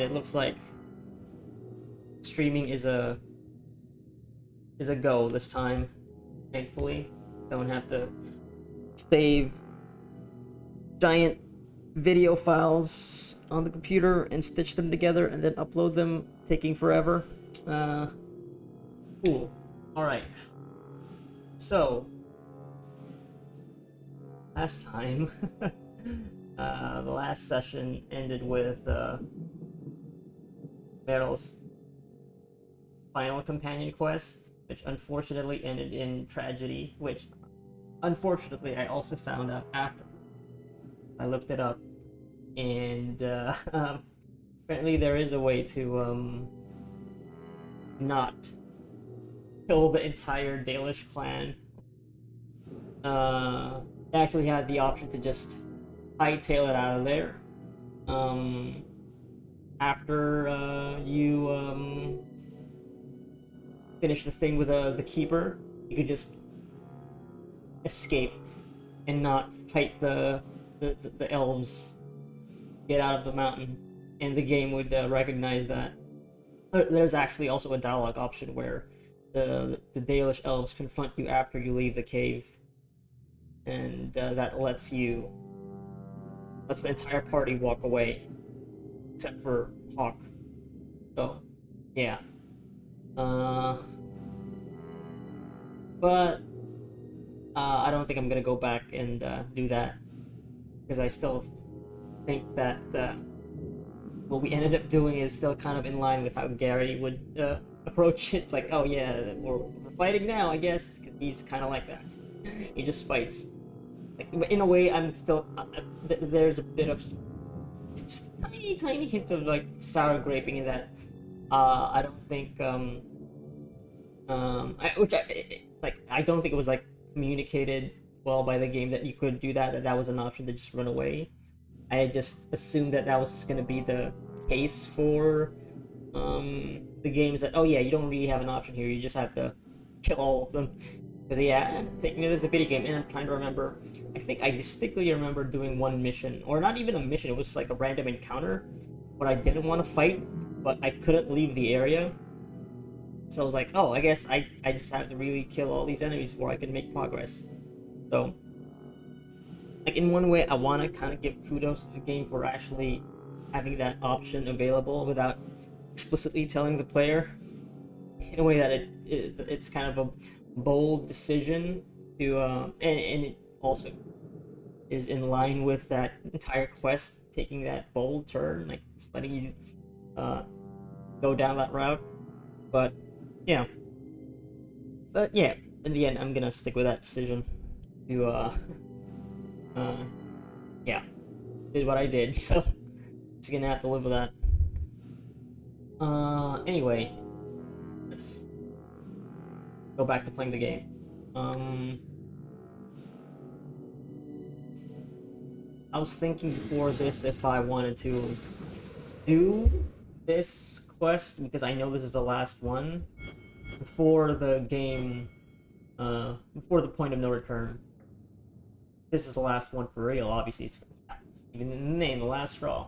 it looks like streaming is a go this time. Thankfully, don't have to save giant video files on the computer and stitch them together and then upload them, taking forever. Cool. All right. So last time, the last session ended with Meryl's final companion quest, which unfortunately ended in tragedy, which unfortunately I also found out after I looked it up, and apparently there is a way to not kill the entire Dalish clan. They actually had the option to just hightail it out of there. After you finish the thing with the keeper, you could just escape and not fight the elves, get out of the mountain, and the game would recognize that. There's actually also a dialogue option where the Dalish elves confront you after you leave the cave, and that lets the entire party walk away, except for Hawk. So, yeah. But I don't think I'm gonna go back and do that, because I still think that what we ended up doing is still kind of in line with how Gary would approach it. It's like, oh yeah, we're fighting now, I guess, because he's kind of like that. He just fights. Like, in a way, I'm still there's a bit of just a tiny hint of like sour graping in that. I don't think I don't think it was like communicated well by the game that you could do that was an option to just run away. I just assumed that was just going to be the case for the games, that, oh yeah, you don't really have an option here, you just have to kill all of them. Because yeah, I'm taking it as a video game, and I'm trying to remember. I think I distinctly remember doing one mission, or not even a mission, it was like a random encounter where I didn't want to fight, but I couldn't leave the area. So I was like, oh, I guess I just have to really kill all these enemies before I can make progress. So, like, in one way, I want to kind of give kudos to the game for actually having that option available without explicitly telling the player, in a way that it's kind of a bold decision to, and it also is in line with that entire quest taking that bold turn, like just letting you go down that route. But yeah, in the end, I'm gonna stick with that decision to yeah, did what I did, so just gonna have to live with that. Anyway, let's go back to playing the game. I was thinking before this if I wanted to do this quest, because I know this is the last one before the game, before the point of no return. This is the last one for real, obviously. It's even in the name, the last straw.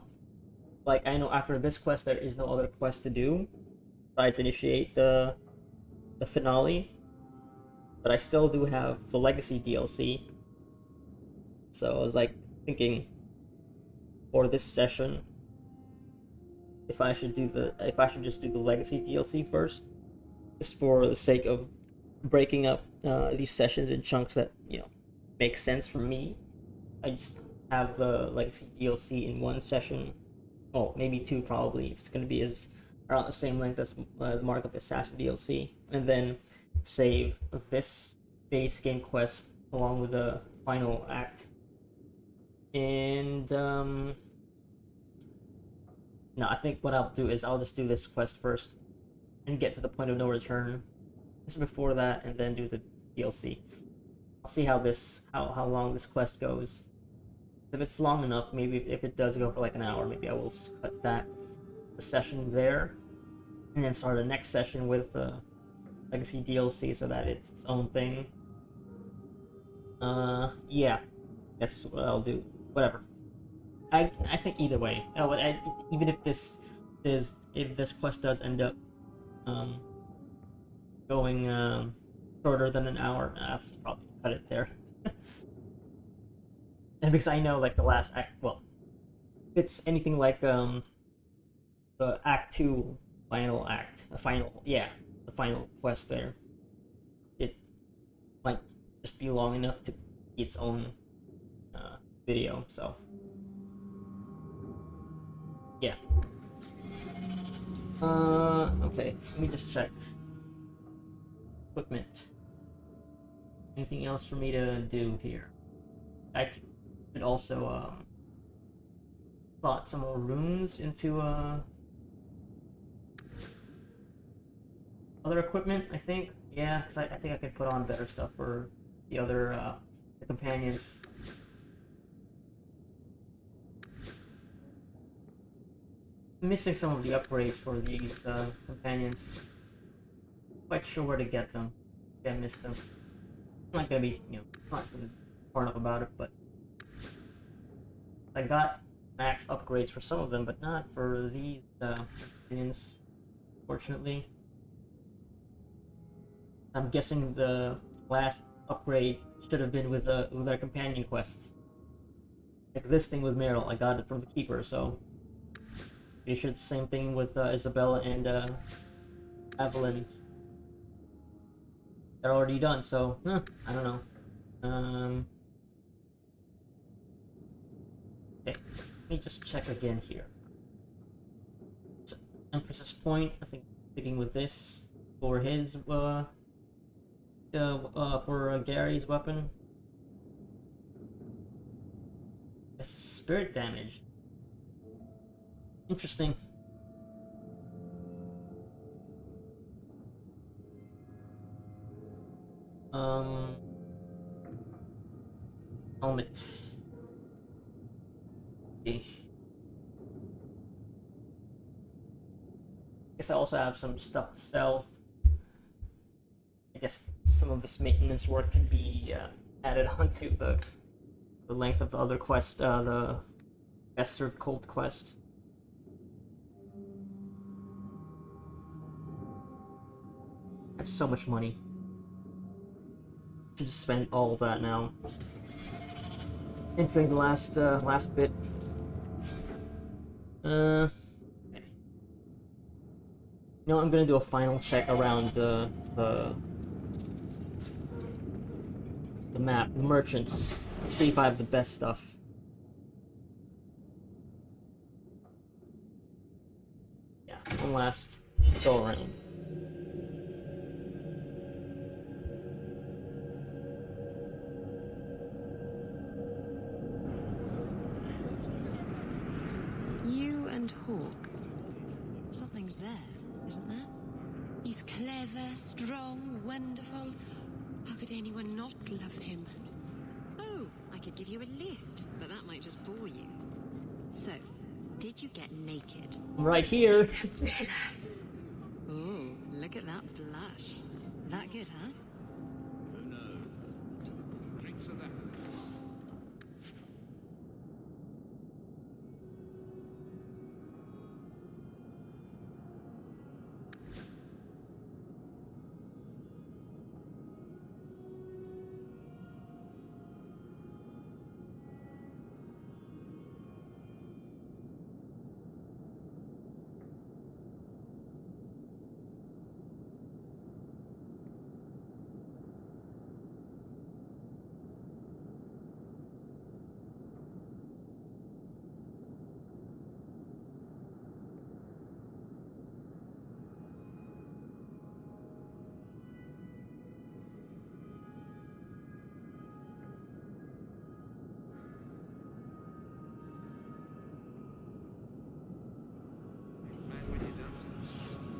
Like, I know after this quest there is no other quest to do besides initiate the finale, but I still do have the Legacy DLC. So I was like thinking for this session if I should just do the Legacy DLC first, just for the sake of breaking up these sessions in chunks that, you know, make sense for me. I just have the Legacy DLC in one session, well, maybe two probably, if it's going to be around the same length as the Mark of the Assassin DLC, and then save this base game quest along with the final act. And no, I think what I'll do is I'll just do this quest first and get to the point of no return just before that, and then do the DLC. I'll see how long this quest goes. If it's long enough, maybe if it does go for like an hour, maybe I will just cut the session there, and then start the next session with the Legacy DLC so that it's its own thing. Yeah, that's what I'll do. Whatever. I think either way, even if this is if this quest does end up going shorter than an hour, I'll probably cut it there. And because I know like the last act, well, if it's anything like the Act 2 final act, the final quest there, it might just be long enough to be its own video, so yeah. Okay, let me just check. Equipment. Anything else for me to do here? I could also slot some more runes into other equipment, I think. Yeah, because I think I could put on better stuff for the other the companions. I'm missing some of the upgrades for these companions. Quite sure where to get them. Yeah, I missed them. I'm not gonna be, not gonna be torn up about it, but I got max upgrades for some of them, but not for these companions, fortunately. I'm guessing the last upgrade should have been with our companion quests. Like this thing with Meryl, I got it from the Keeper, so pretty sure it's the same thing with Isabella and Evelyn. They're already done, so I don't know. Okay, let me just check again here. So, Empress's Point, I think sticking with this for his for Gary's weapon. That's spirit damage. Interesting. Helmet. Okay. Guess I also have some stuff to sell. I guess some of this maintenance work can be added onto the length of the other quest, the Best Served Cold quest. I have so much money. Should just spend all of that now. Entering the last bit. Okay. You know, I'm gonna do a final check around the map, the merchants. See if I have the best stuff. Yeah, one last go around. You and Hawk. Something's there, isn't there? He's clever, strong, wonderful. How could anyone not love him? Oh, I could give you a list, but that might just bore you. So, did you get naked? Right here. Oh, look at that blush. That good, huh? Oh no. Drinks are that.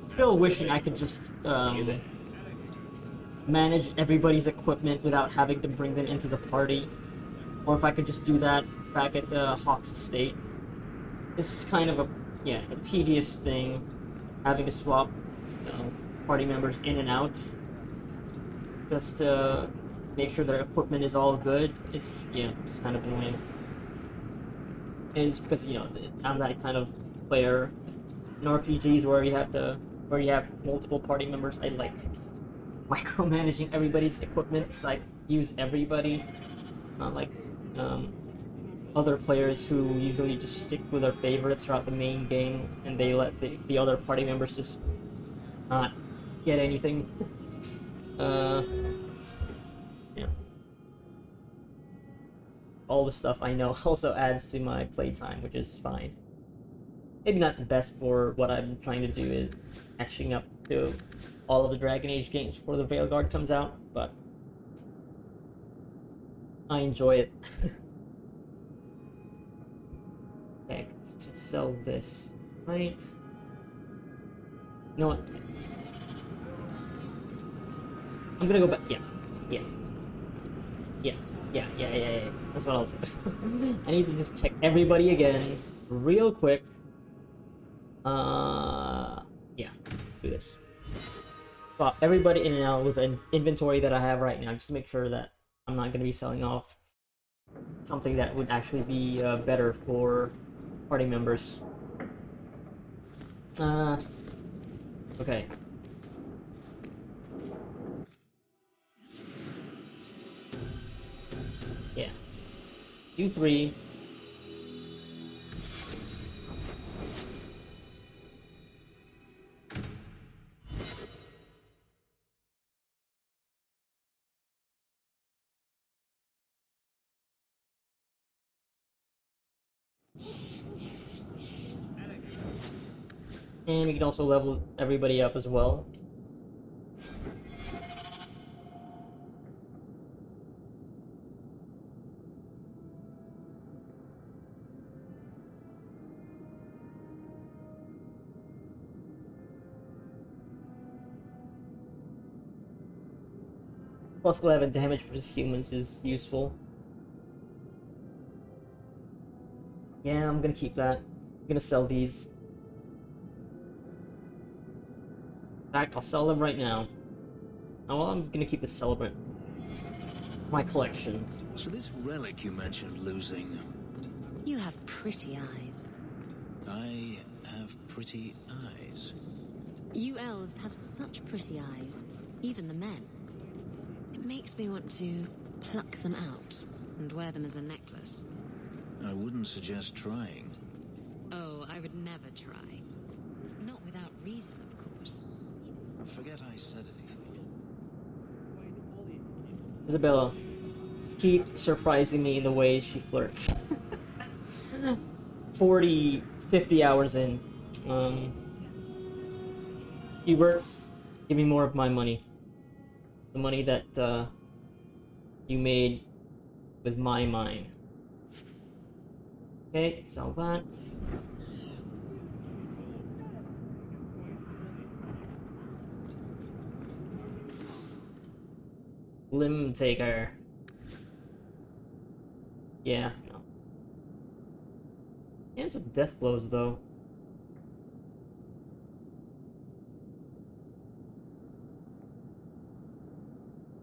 Still wishing I could just manage everybody's equipment without having to bring them into the party, or if I could just do that back at the Hawks estate. This is kind of a tedious thing, having to swap party members in and out just to make sure their equipment is all good. It's just it's kind of annoying. It's because I'm that kind of player in RPGs where you have multiple party members, I like micromanaging everybody's equipment because I use everybody, not like other players who usually just stick with their favorites throughout the main game and they let the other party members just not get anything. Yeah. All the stuff I know also adds to my playtime, which is fine. Maybe not the best for what I'm trying to do is catching up to all of the Dragon Age games before the Veilguard comes out, but I enjoy it. Okay, let's sell this, right? You know what? I'm gonna go back. Yeah. That's what I'll do. I need to just check everybody again, real quick. Yeah, do this. Swap everybody in and out with an inventory that I have right now, just to make sure that I'm not gonna be selling off something that would actually be better for party members. Okay. Yeah. You three. And we can also level everybody up as well. Plus 11 damage for humans is useful. Yeah, I'm gonna keep that. I'm gonna sell these. In fact, I'll sell them right now. Oh, well, I'm gonna keep the Celebrant. My collection. So this relic you mentioned losing, You have pretty eyes. I have pretty eyes. You elves have such pretty eyes, even the men. It makes me want to pluck them out and wear them as a necklace. I wouldn't suggest trying. Oh, I would never try. Not without reason, of course. Forget I said anything. Isabella, keep surprising me in the way she flirts. 40, 50 hours in. Hubert, give me more of my money. The money that you made with my mine. Okay, sell that. Limb Taker. Yeah, no. He has some death blows though.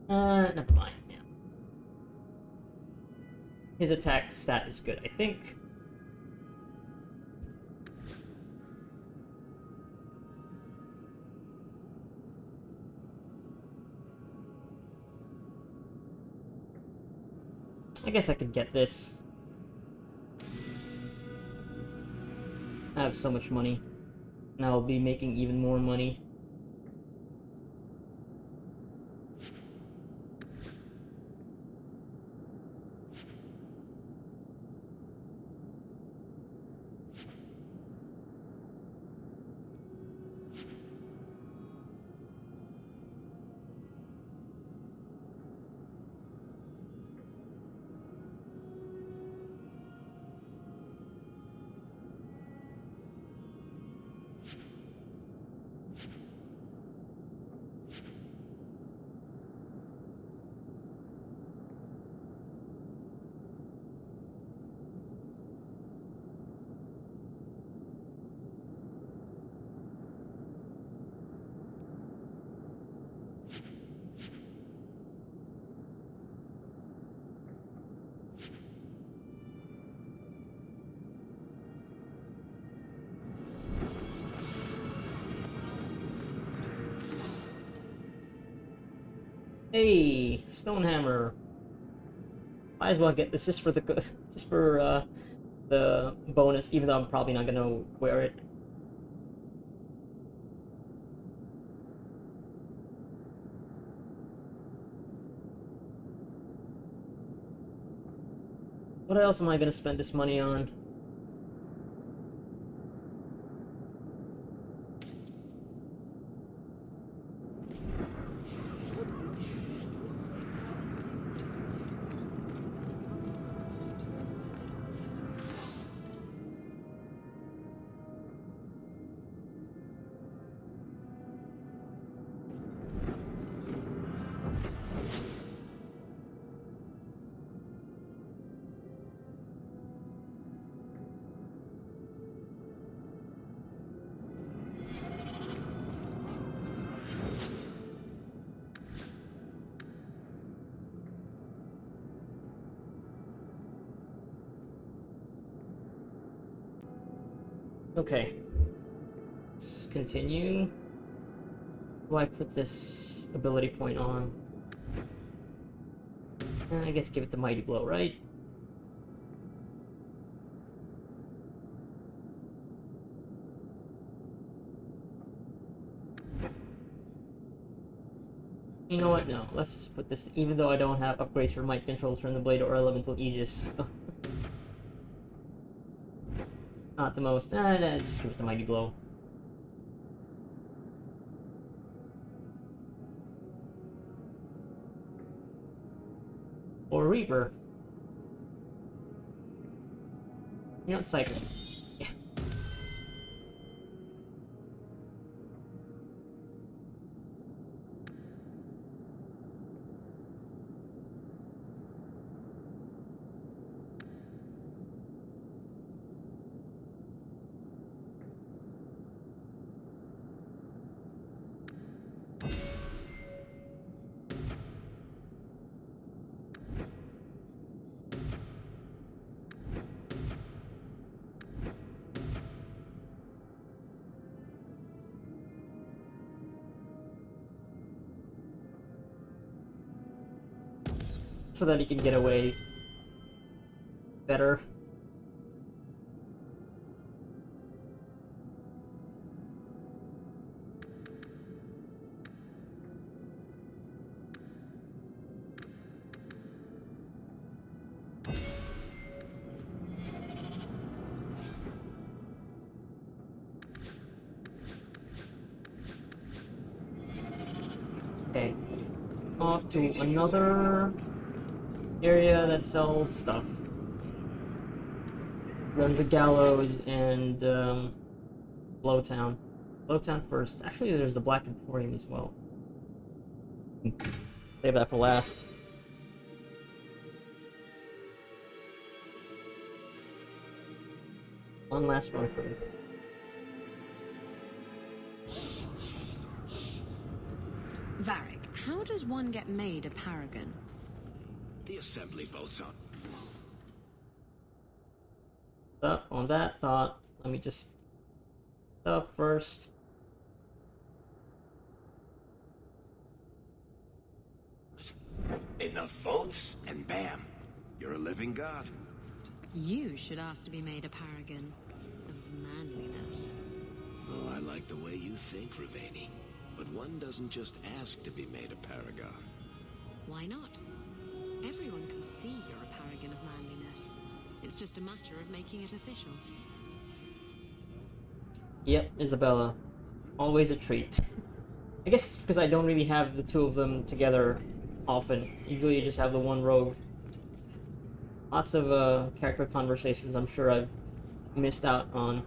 Never mind. Yeah. His attack stat is good, I think. I guess I could get this. I have so much money. And I'll be making even more money. Hey, Stonehammer. Might as well get this just for the just for the bonus, even though I'm probably not gonna wear it. What else am I gonna spend this money on? Okay. Let's continue. Do I put this ability point on? I guess give it to Mighty Blow, right? You know what? No, let's just put this, even though I don't have upgrades for Might Control, Turn the Blade, or Elemental Aegis. Not the most. Nah, just give it to Mighty Blow. Or Reaper. You know what? Cycle. Yeah. So that he can get away better. Okay. Off to another area that sells stuff. There's the Gallows and Blowtown. Blowtown first. Actually, there's the Black Emporium as well. Save that for last. One last run through. Varric, how does one get made a paragon? The assembly votes on. Up on that thought, let me just stuff first. Enough votes, and bam, you're a living god. You should ask to be made a paragon of manliness. Oh, I like the way you think, Ravani. But one doesn't just ask to be made a paragon. Why not? Everyone can see you're a paragon of manliness. It's just a matter of making it official. Yep, Isabella. Always a treat. I guess because I don't really have the two of them together often. Usually you just have the one rogue. Lots of character conversations I'm sure I've missed out on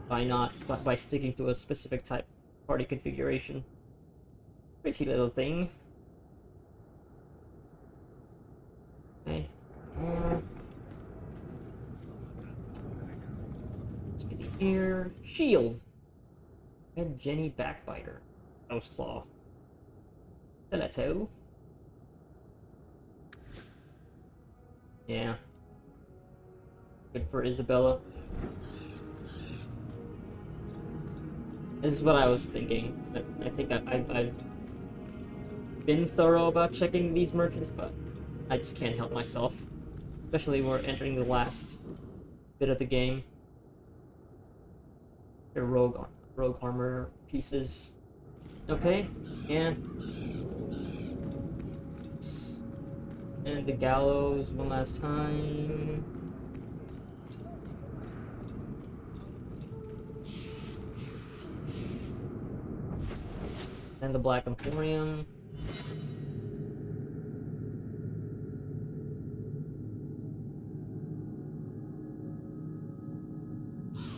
by sticking to a specific type party configuration. Pretty little thing. Okay. Let's be here. Shield. And Jenny Backbiter. Nose Claw. Stiletto. Yeah. Good for Isabella. This is what I was thinking. I think I been thorough about checking these merchants, but I just can't help myself. Especially when we're entering the last bit of the game. The rogue armor pieces. Okay, and the gallows one last time. And the Black Emporium.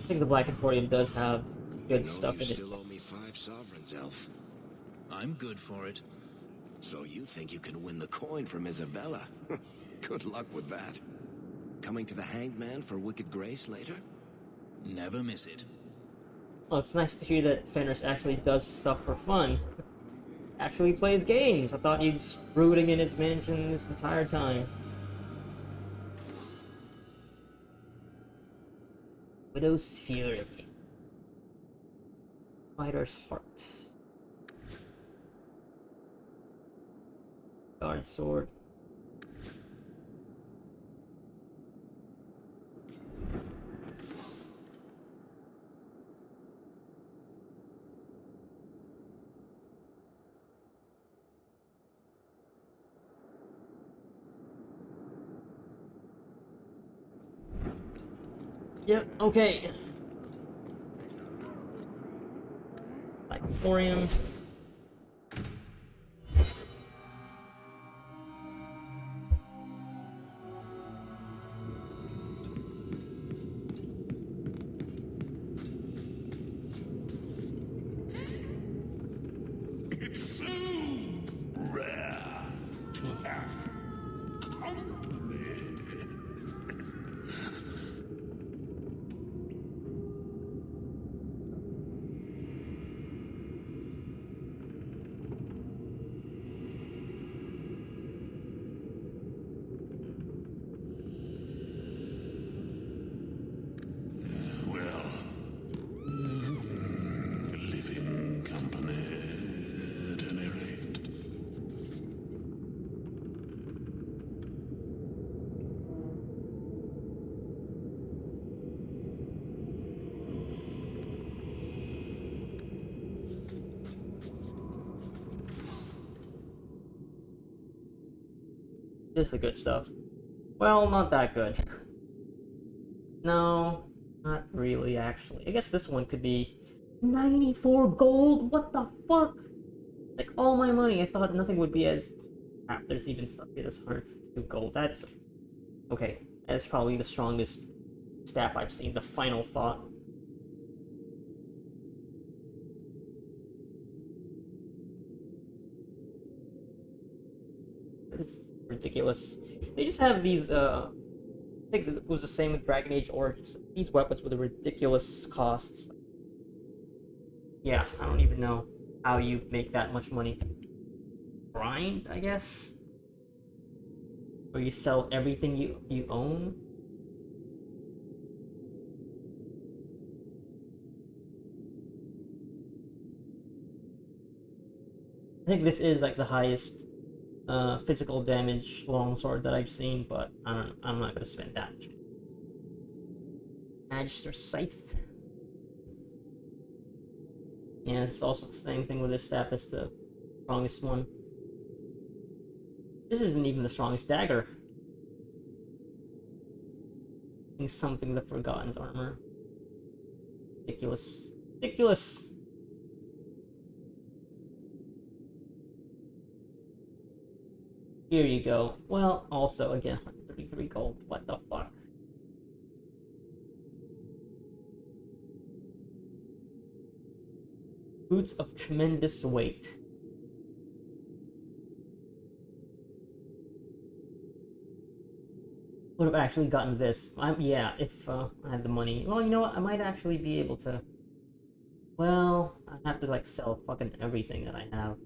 I think the Black Emporium does have good stuff you in it. still owe me 5 sovereigns, Elf. I'm good for it. So you think you can win the coin from Isabella? Good luck with that. Coming to the Hanged Man for Wicked Grace later? Never miss it. Well, it's nice to hear that Fenris actually does stuff for fun. Actually plays games. I thought he was brooding in his mansion this entire time. Widow's Fury. Fighter's Heart. Guard Sword. Yep, okay. Black Emporium. It's so rare to have company. Well, living company at any rate. This is the good stuff. Well, not that good. No, not really, actually. I guess this one could be 94 gold? What the fuck? Like, all my money. I thought nothing would be as... Ah, there's even stuff here that's 152 gold. That's... Okay, that's probably the strongest staff I've seen. The Final Thought. It's ridiculous. They just have these, I think it was the same with Dragon Age Origins. These weapons with the ridiculous costs. Yeah, I don't even know how you make that much money. Grind, I guess? Or you sell everything you own? I think this is like the highest physical damage longsword that I've seen, but I'm not gonna spend that much. Magister Scythe. Yeah, it's also the same thing with this staff. It's the strongest one. This isn't even the strongest dagger. I think something the Forgotten's armor. Ridiculous. Ridiculous! Here you go. Well, also, again, 133 gold. What the fuck? Boots of tremendous weight. Would have actually gotten this. Yeah, if I had the money. Well, you know what? I might actually be able to... Well, I have to, like, sell fucking everything that I have.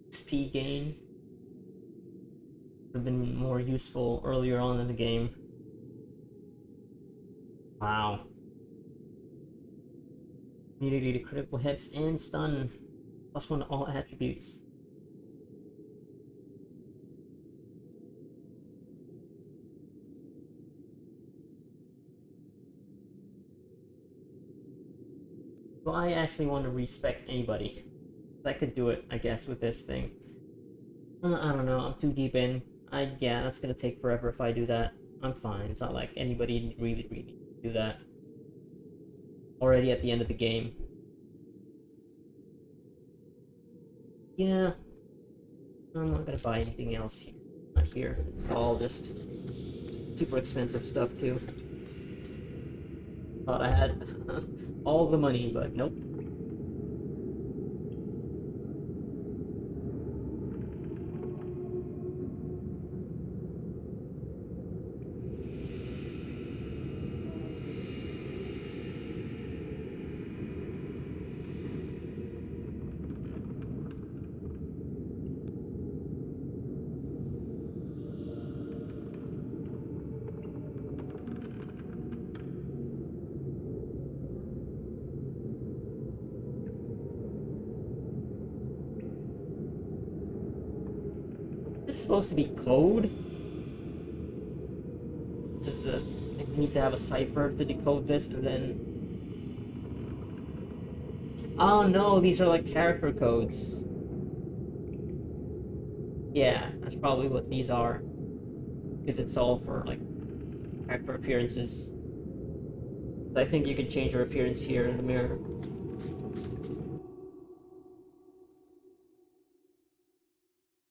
XP gain. have been more useful earlier on in the game. Wow. Immunity to critical hits and stun. +1 to all attributes. Do I actually want to respec anybody? I could do it, I guess, with this thing. I don't know, I'm too deep in. Yeah, that's gonna take forever if I do that. I'm fine, it's not like anybody really do that. Already at the end of the game. Yeah. I'm not gonna buy anything else here. Not here. It's all just super expensive stuff too. Thought I had all the money, but nope. This is supposed to be code? This is I need to have a cipher to decode this, and then... Oh no, these are like character codes. Yeah, that's probably what these are. Because it's all for, like, character appearances. I think you can change your appearance here in the mirror.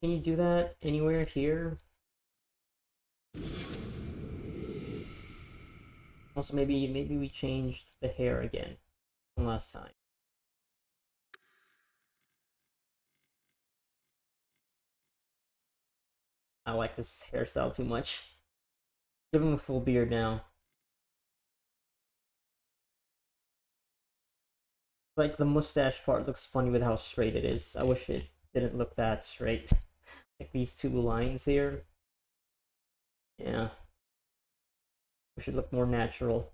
Can you do that anywhere here? Also, maybe we changed the hair again from last time. I like this hairstyle too much. Give him a full beard now. Like, the mustache part looks funny with how straight it is. I wish it didn't look that straight. Like these two lines here. Yeah. It should look more natural.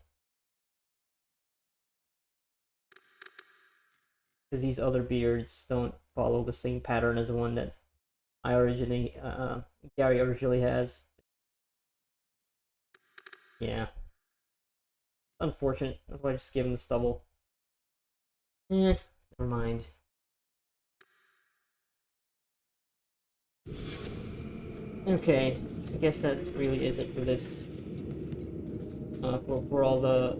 Because these other beards don't follow the same pattern as the one that Gary originally has. Yeah. Unfortunate. That's why I just gave him the stubble. Never mind. Okay, I guess that really is it for this. For all the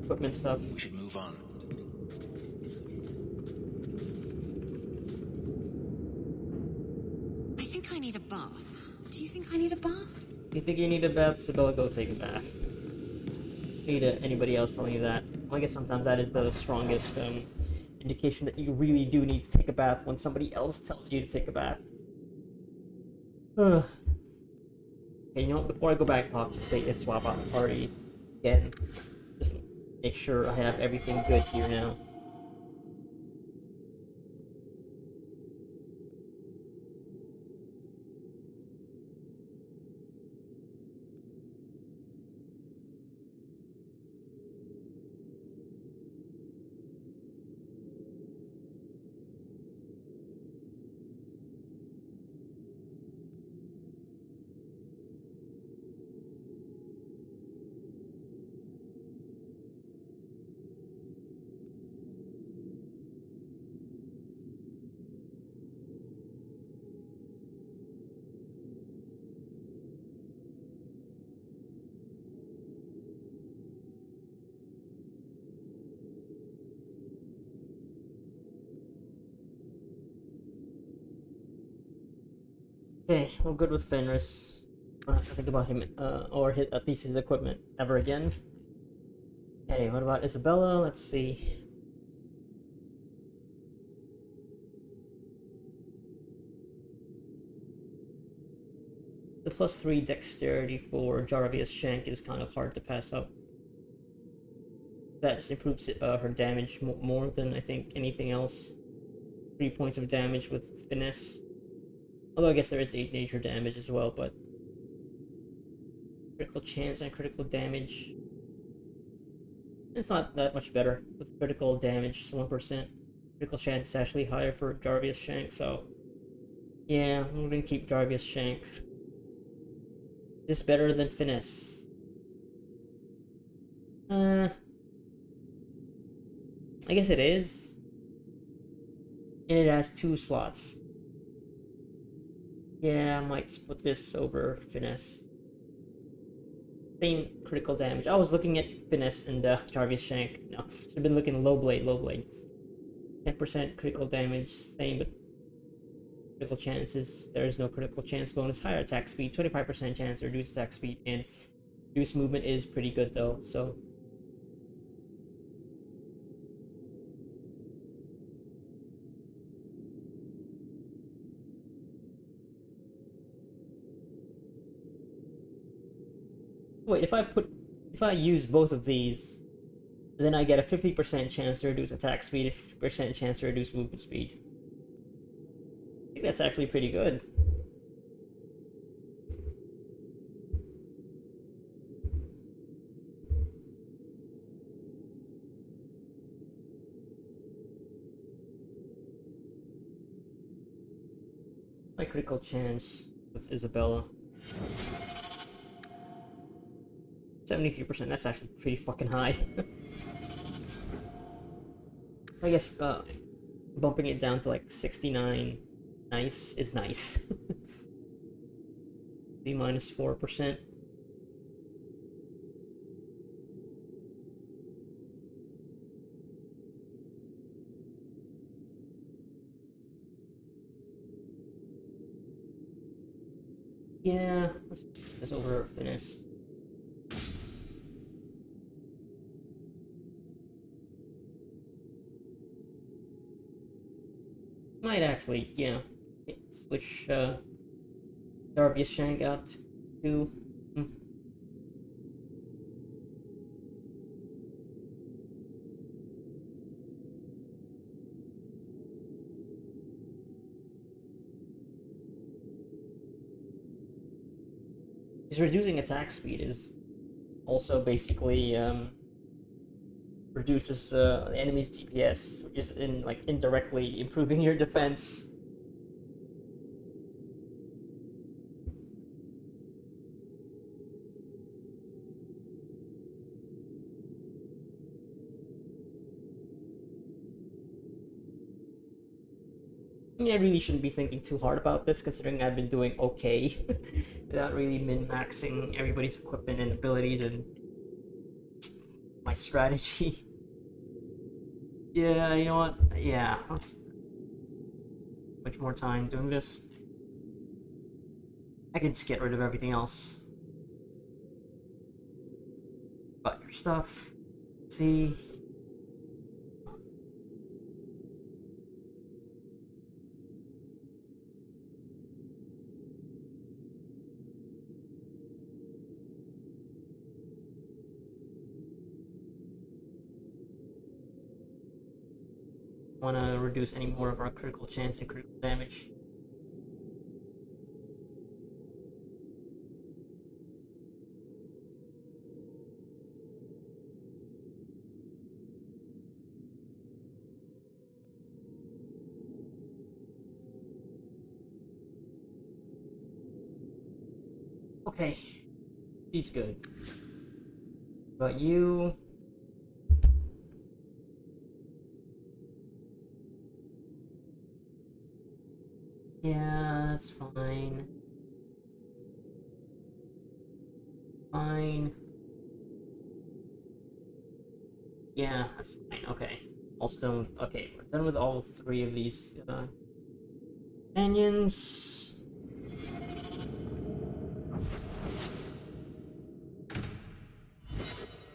equipment stuff. We should move on. I think I need a bath. Do you think I need a bath? You think you need a bath? Isabella, go take a bath. Need anybody else telling you that? Well, I guess sometimes that is the strongest indication that you really do need to take a bath when somebody else tells you to take a bath. Okay, you know what? Before I go back, I'll just say let's swap out the party again. Just make sure I have everything good here now. Okay, we're good with Fenris. I don't have to think about him, or at least his equipment, ever again. Okay, what about Isabella? Let's see. The +3 dexterity for Jaravia's Shank is kind of hard to pass up. That just improves her damage more than I think anything else. 3 points of damage with Finesse. Although I guess there is 8 nature damage as well, but critical chance and critical damage. It's not that much better with critical damage, it's 1%. Critical chance is actually higher for Jarvius Shank, so yeah, I'm gonna keep Jarvius Shank. Is this better than Finesse? I guess it is. And it has 2 slots. Yeah, I might just put this over Finesse. Same critical damage. I was looking at Finesse and Jarvius Shank. No, should have been looking Low Blade, Low Blade. 10% critical damage, same, but critical chances. There's no critical chance bonus. Higher attack speed, 25% chance to reduce attack speed, and reduce movement is pretty good though, so. Wait, if I use both of these, then I get a 50% chance to reduce attack speed and 50% chance to reduce movement speed. I think that's actually pretty good. My critical chance with Isabella. 73%, that's actually pretty fucking high. I guess bumping it down to like 69 nice is nice. B minus 4%. Yeah, let's do this over Finesse. Might actually, yeah, switch Jarvius Shank out to. Because reducing attack speed is also basically reduces the enemy's DPS, which is indirectly improving your defense. I really shouldn't be thinking too hard about this, considering I've been doing okay without really min-maxing everybody's equipment and abilities and my strategy. Yeah, you know what? Yeah, let's much more time doing this. I can just get rid of everything else. But your stuff. See. Want to reduce any more of our critical chance and critical damage. Okay, he's good. But you. Yeah, that's fine. Fine. Yeah, that's fine. Okay. Also done with, okay, we're done with all 3 of these companions.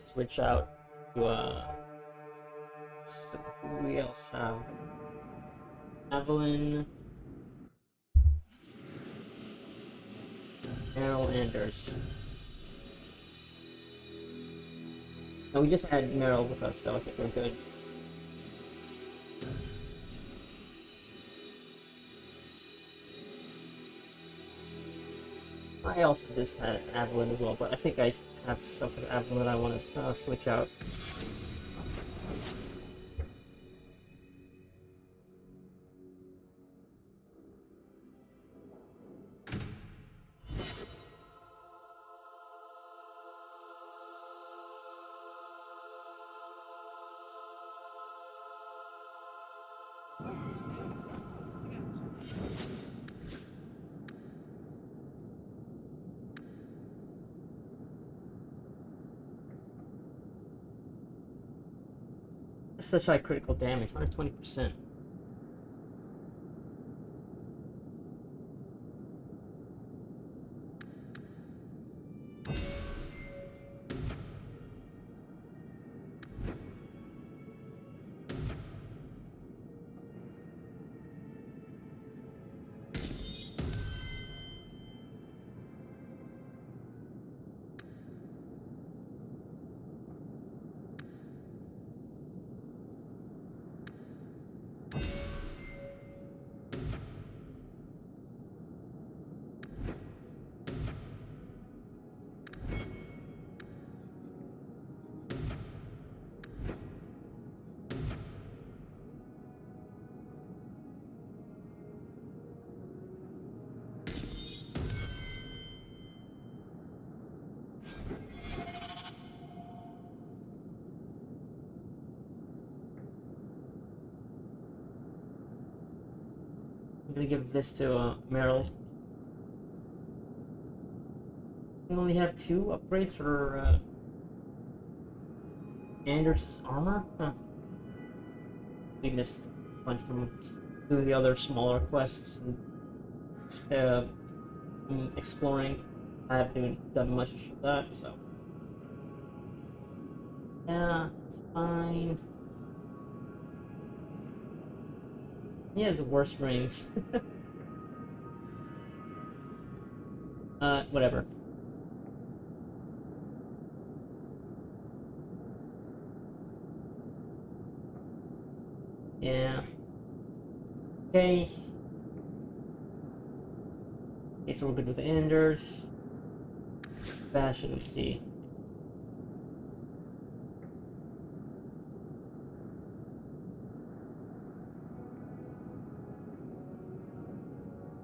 Switch out to so who we else have? Evelyn. Meryl Anders. No, we just had Meryl with us, so I think we're good. I also just had Avalon as well, but I think I have stuff with Avalon that I want to switch out. Such high critical damage, 120%. I'm gonna give this to Meryl. We only have 2 upgrades for Anders' armor? Huh. We missed a bunch from 2 of the other smaller quests and exploring. I haven't done much of that, so. Yeah, it's fine. He has the worst rings. Whatever. Yeah. Okay. Okay, so we're good with Anders. Bastion, let's see.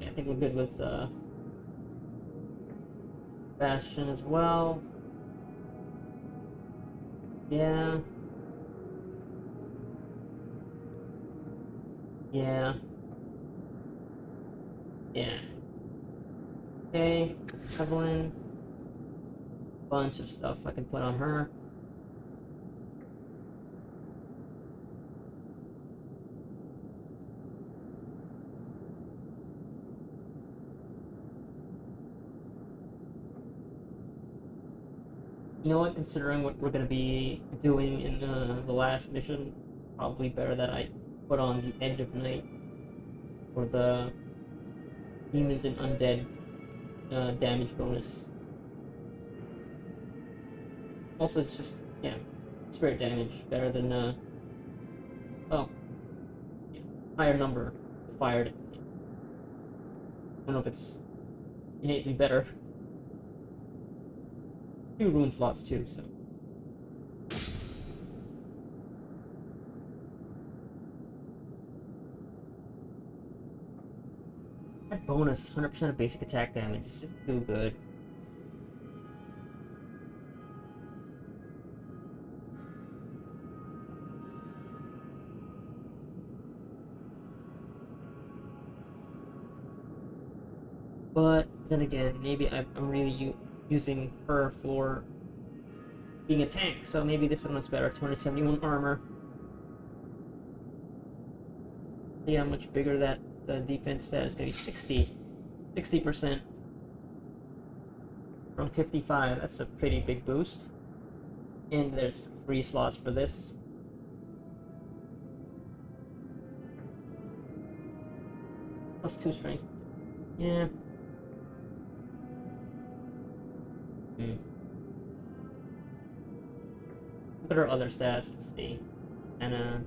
Yeah, I think we're good with Bastion as well. Yeah. Yeah. Yeah. Okay, Evelyn. Bunch of stuff I can put on her. You know what, considering what we're gonna be doing in the last mission, probably better that I put on the Edge of Night for the demons and undead damage bonus. Also, it's just, yeah, spirit damage, better than, oh, yeah, higher number fired. I don't know if it's innately better. 2 rune slots too, so. That bonus, 100% of basic attack damage, is just too good. But then again, maybe I'm really using her for being a tank, so maybe this one was better. 271 armor. See how much bigger that defense stat is going to be. 60% from 55. That's a pretty big boost. And there's 3 slots for this. Plus 2 strength. Yeah. Look at our other stats, let's see. Mana,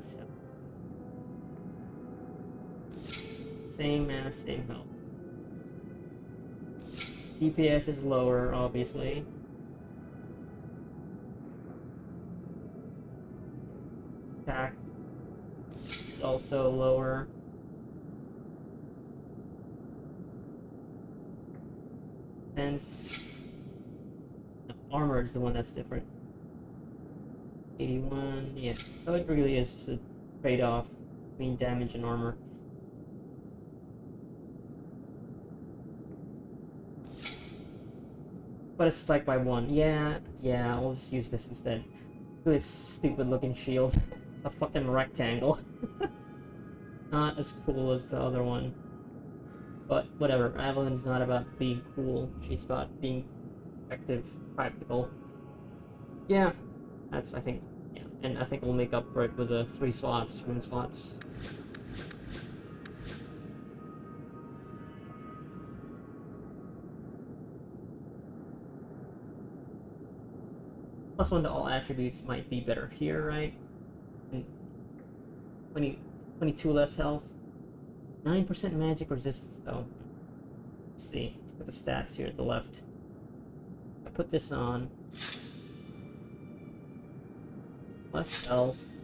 same mana, same health. DPS is lower, obviously. Attack is also lower. Defense. No, armor is the one that's different. 81, yeah. So it really is just a trade-off between damage and armor. But it's like by 1. Yeah, I'll just use this instead. This stupid looking shield. It's a fucking rectangle. Not as cool as the other one. But whatever, Evelyn's not about being cool, she's about being effective, practical. Yeah, that's, I think, yeah. And I think we'll make up for it with the 3 slots, room slots. +1 to all attributes might be better here, right? And 22 less health. 9% magic resistance, though. Let's see. Let's put the stats here at the left. I put this on. Less health.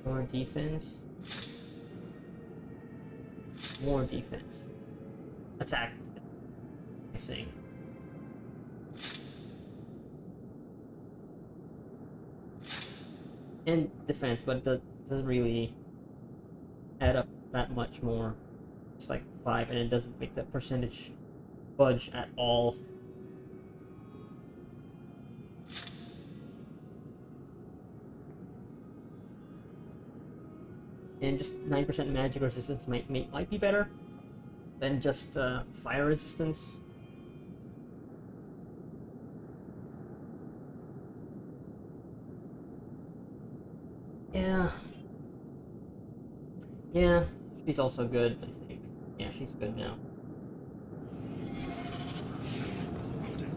More defense. More defense. Attack. I see. And defense, but it doesn't really add up that much more. It's like 5, and it doesn't make that percentage budge at all. And just 9% magic resistance might be better than just fire resistance. Yeah, she's also good, I think. Yeah, she's good now.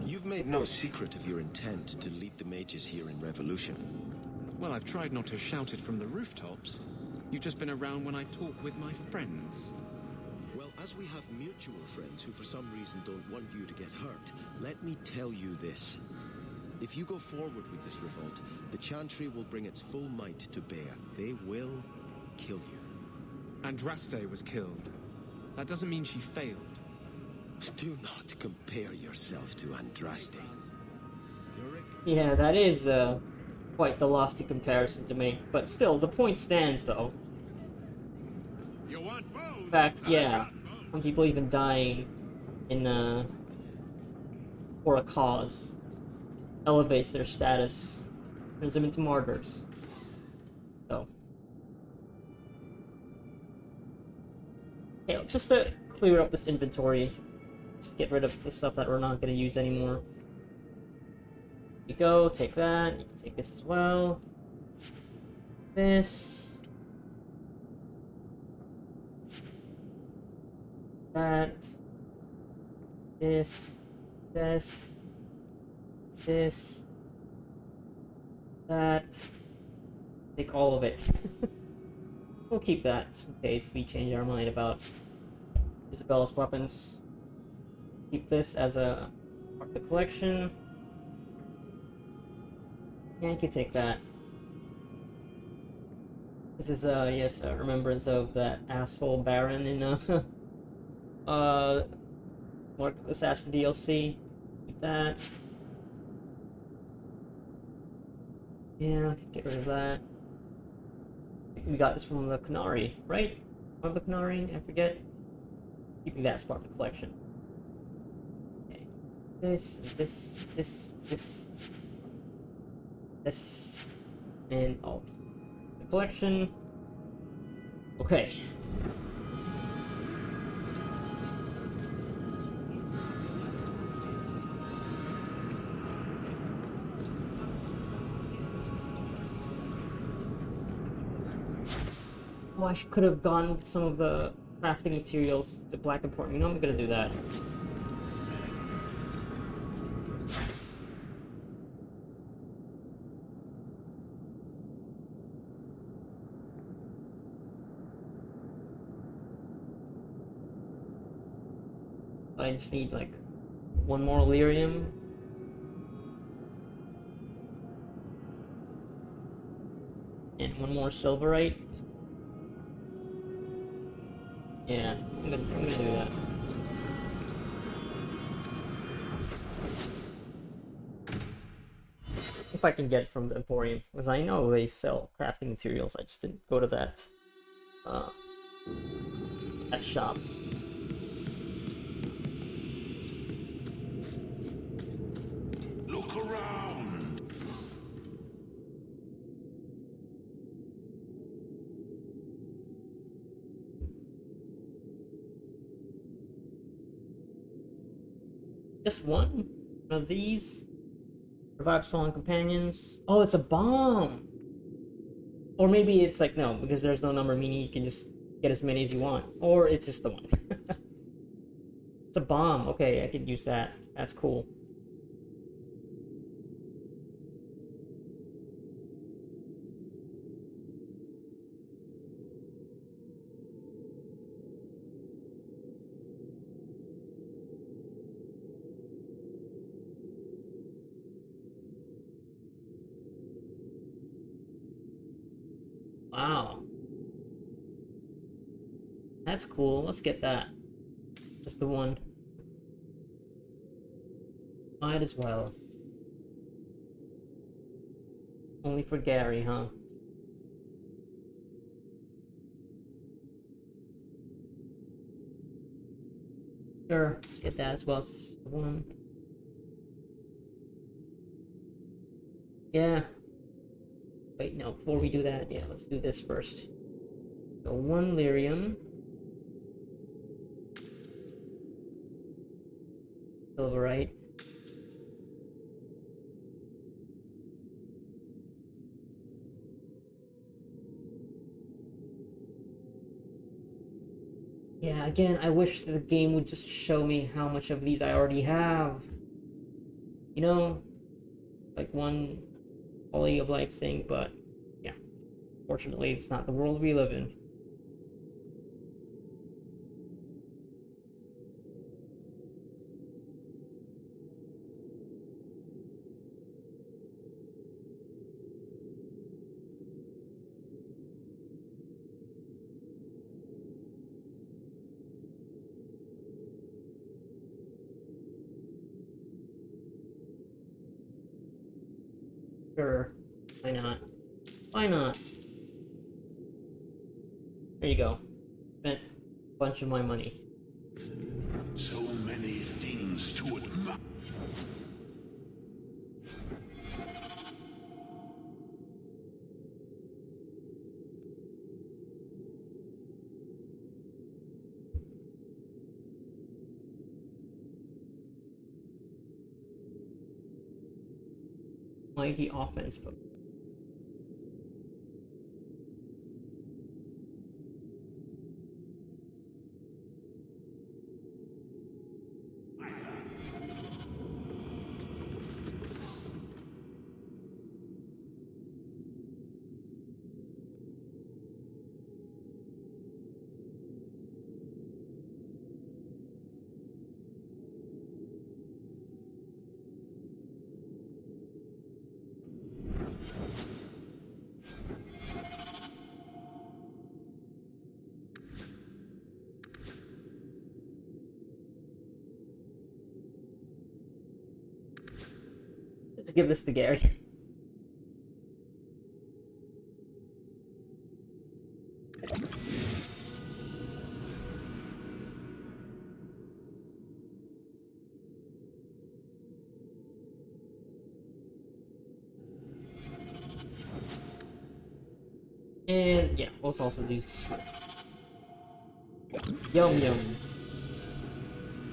You've made no secret of your intent to lead the mages here in Revolution. Well, I've tried not to shout it from the rooftops. You've just been around when I talk with my friends. Well, as we have mutual friends who for some reason don't want you to get hurt, let me tell you this. If you go forward with this revolt, the Chantry will bring its full might to bear. They will kill you. Andraste was killed. That doesn't mean she failed. Do not compare yourself to Andraste. Yeah, that is quite the lofty comparison to make, but still, the point stands, though. You want both? In fact, yeah, some people even dying in for a cause elevates their status, turns them into martyrs. So, okay, let's just clear up this inventory. Just get rid of the stuff that we're not going to use anymore. You go, take that. You can take this as well. This. That. This. This. This. That. Take all of it. We'll keep that just in case we change our mind about Isabella's weapons. Keep this as a part of the collection. Yeah, you can take that. This is yes, a remembrance of that asshole Baron in Mark Assassin DLC. Keep that. Yeah, get rid of that. I think we got this from the Canary, right? From the Canary, I forget. Keeping that as part of the collection. Okay. This, and all. The collection. Okay. Oh, I could have gone with some of the crafting materials, the black and pork. You know, I'm gonna do that. But I just need like one more lyrium. And one more silverite. Yeah, I'm gonna do that. If I can get it from the Emporium, because I know they sell crafting materials. I just didn't go to that shop. Look around. Just one of these. Revives fallen companions. Oh, it's a bomb! Or maybe it's like, no, because there's no number, meaning you can just get as many as you want. Or it's just the one. It's a bomb. Okay, I could use that. That's cool. Wow. That's cool. Let's get that. Just the one. Might as well. Only for Gary, huh? Sure, let's get that as well. It's the one. Yeah. Wait, no, before we do that, yeah, let's do this first. So one lyrium. Silverite. Yeah, again, I wish the game would just show me how much of these I already have. You know? Like one quality of life thing, but yeah. Fortunately, it's not the world we live in. Sure. Why not? Why not? There you go. Spent a bunch of my money. So many things to admire. Mighty offense, but let's give this to Gary. And yeah, let's also use this one. Yum yum.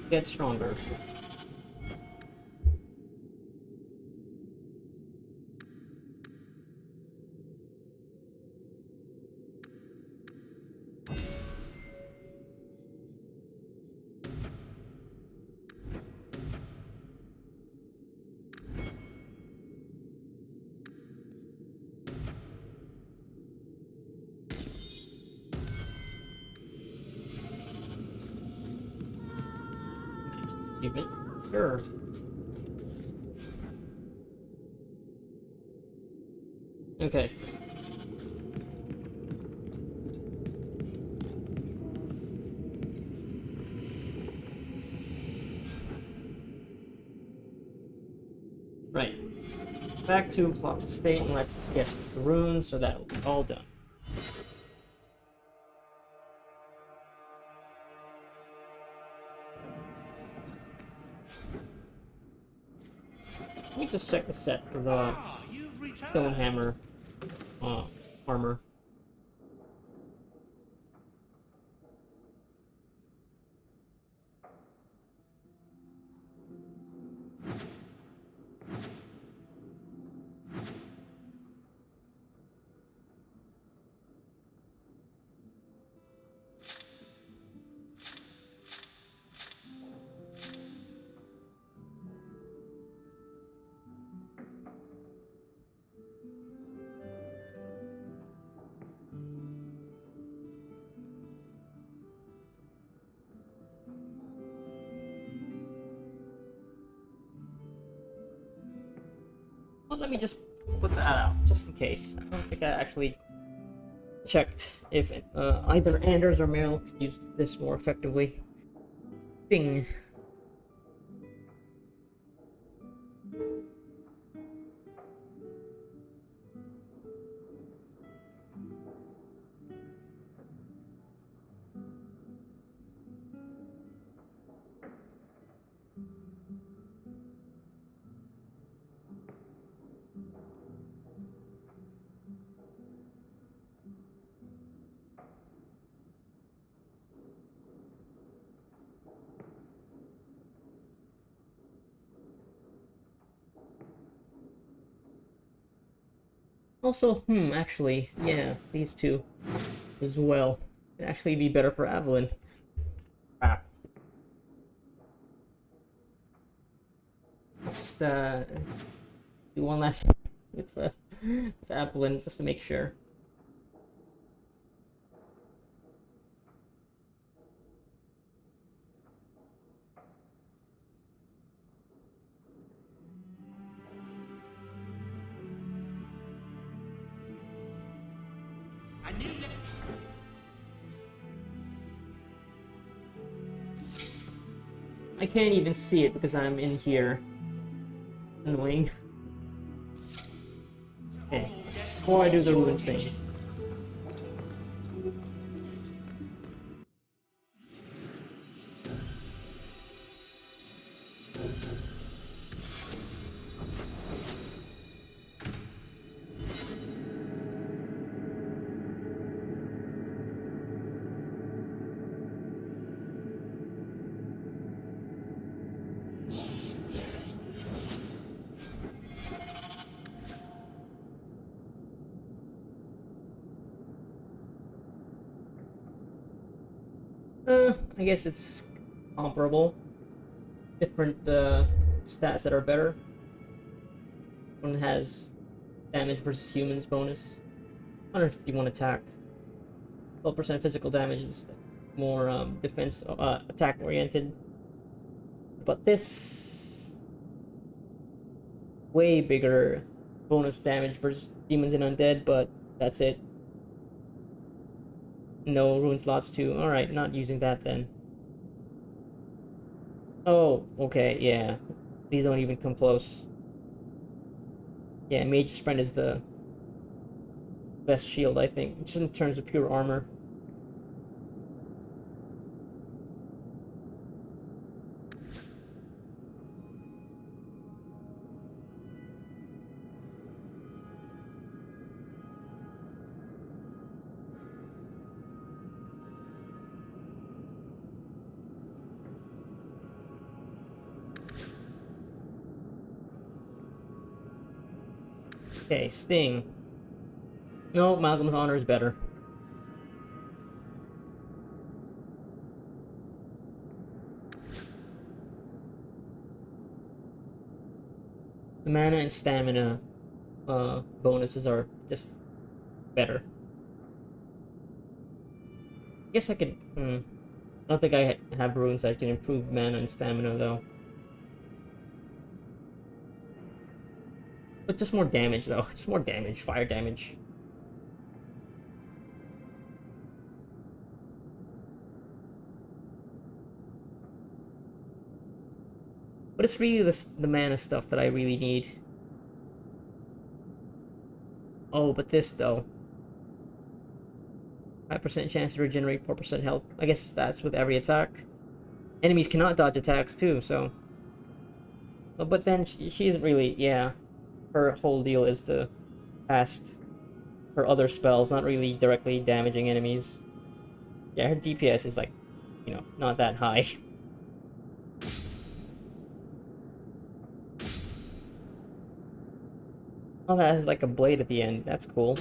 Get stronger. Even? Sure. Okay. Right. Back to Hawk's Estate, and let's just get the runes so that'll be all done. Let me just check the set for the Stone Hammer armor. Well, let me just put that out, just in case. I don't think I actually checked if either Anders or Meryl could use this more effectively. Ding. Also, actually, yeah, these two as well. It'd actually be better for Evelyn. Crap. Let's just, do one last with Evelyn, just to make sure. I can't even see it because I'm in here. Annoying. Okay. Before I do the rune thing. I guess it's comparable. Different stats that are better. One has damage versus humans bonus, 151 attack, 12% physical damage is more defense attack oriented. But this way bigger bonus damage versus demons and undead, but that's it. No rune slots too. Alright, not using that then. Oh, okay, yeah. These don't even come close. Yeah, Mage's Friend is the best shield, I think, just in terms of pure armor. Okay, Sting. No, Malcolm's Honor is better. The mana and stamina bonuses are just better. I guess I could don't think I have runes that can improve mana and stamina though. But just more damage though. Just more damage, fire damage. But it's really the mana stuff that I really need. Oh, but this though. 5% chance to regenerate 4% health. I guess that's with every attack. Enemies cannot dodge attacks too, so... But then she isn't really... Yeah. Her whole deal is to cast her other spells, not really directly damaging enemies. Yeah, her DPS is like, you know, not that high. Oh, that has like a blade at the end. That's cool.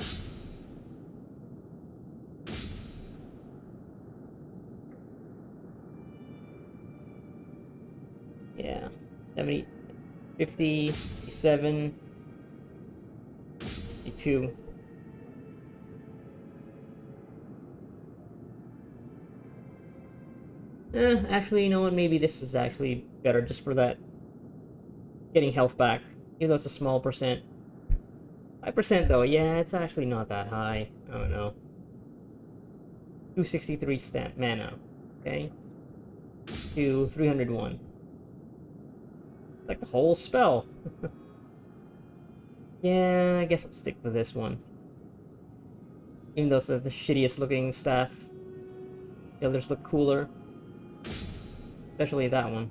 Yeah. 70, 50, 57, 52. Actually, you know what? Maybe this is actually better just for that. Getting health back. Even though it's a small percent. 5% though, yeah, it's actually not that high. I don't know. 263 stamp mana. Okay. To 301. Like the whole spell. Yeah, I guess I'll stick with this one. Even though it's the shittiest looking staff. The others look cooler. Especially that one.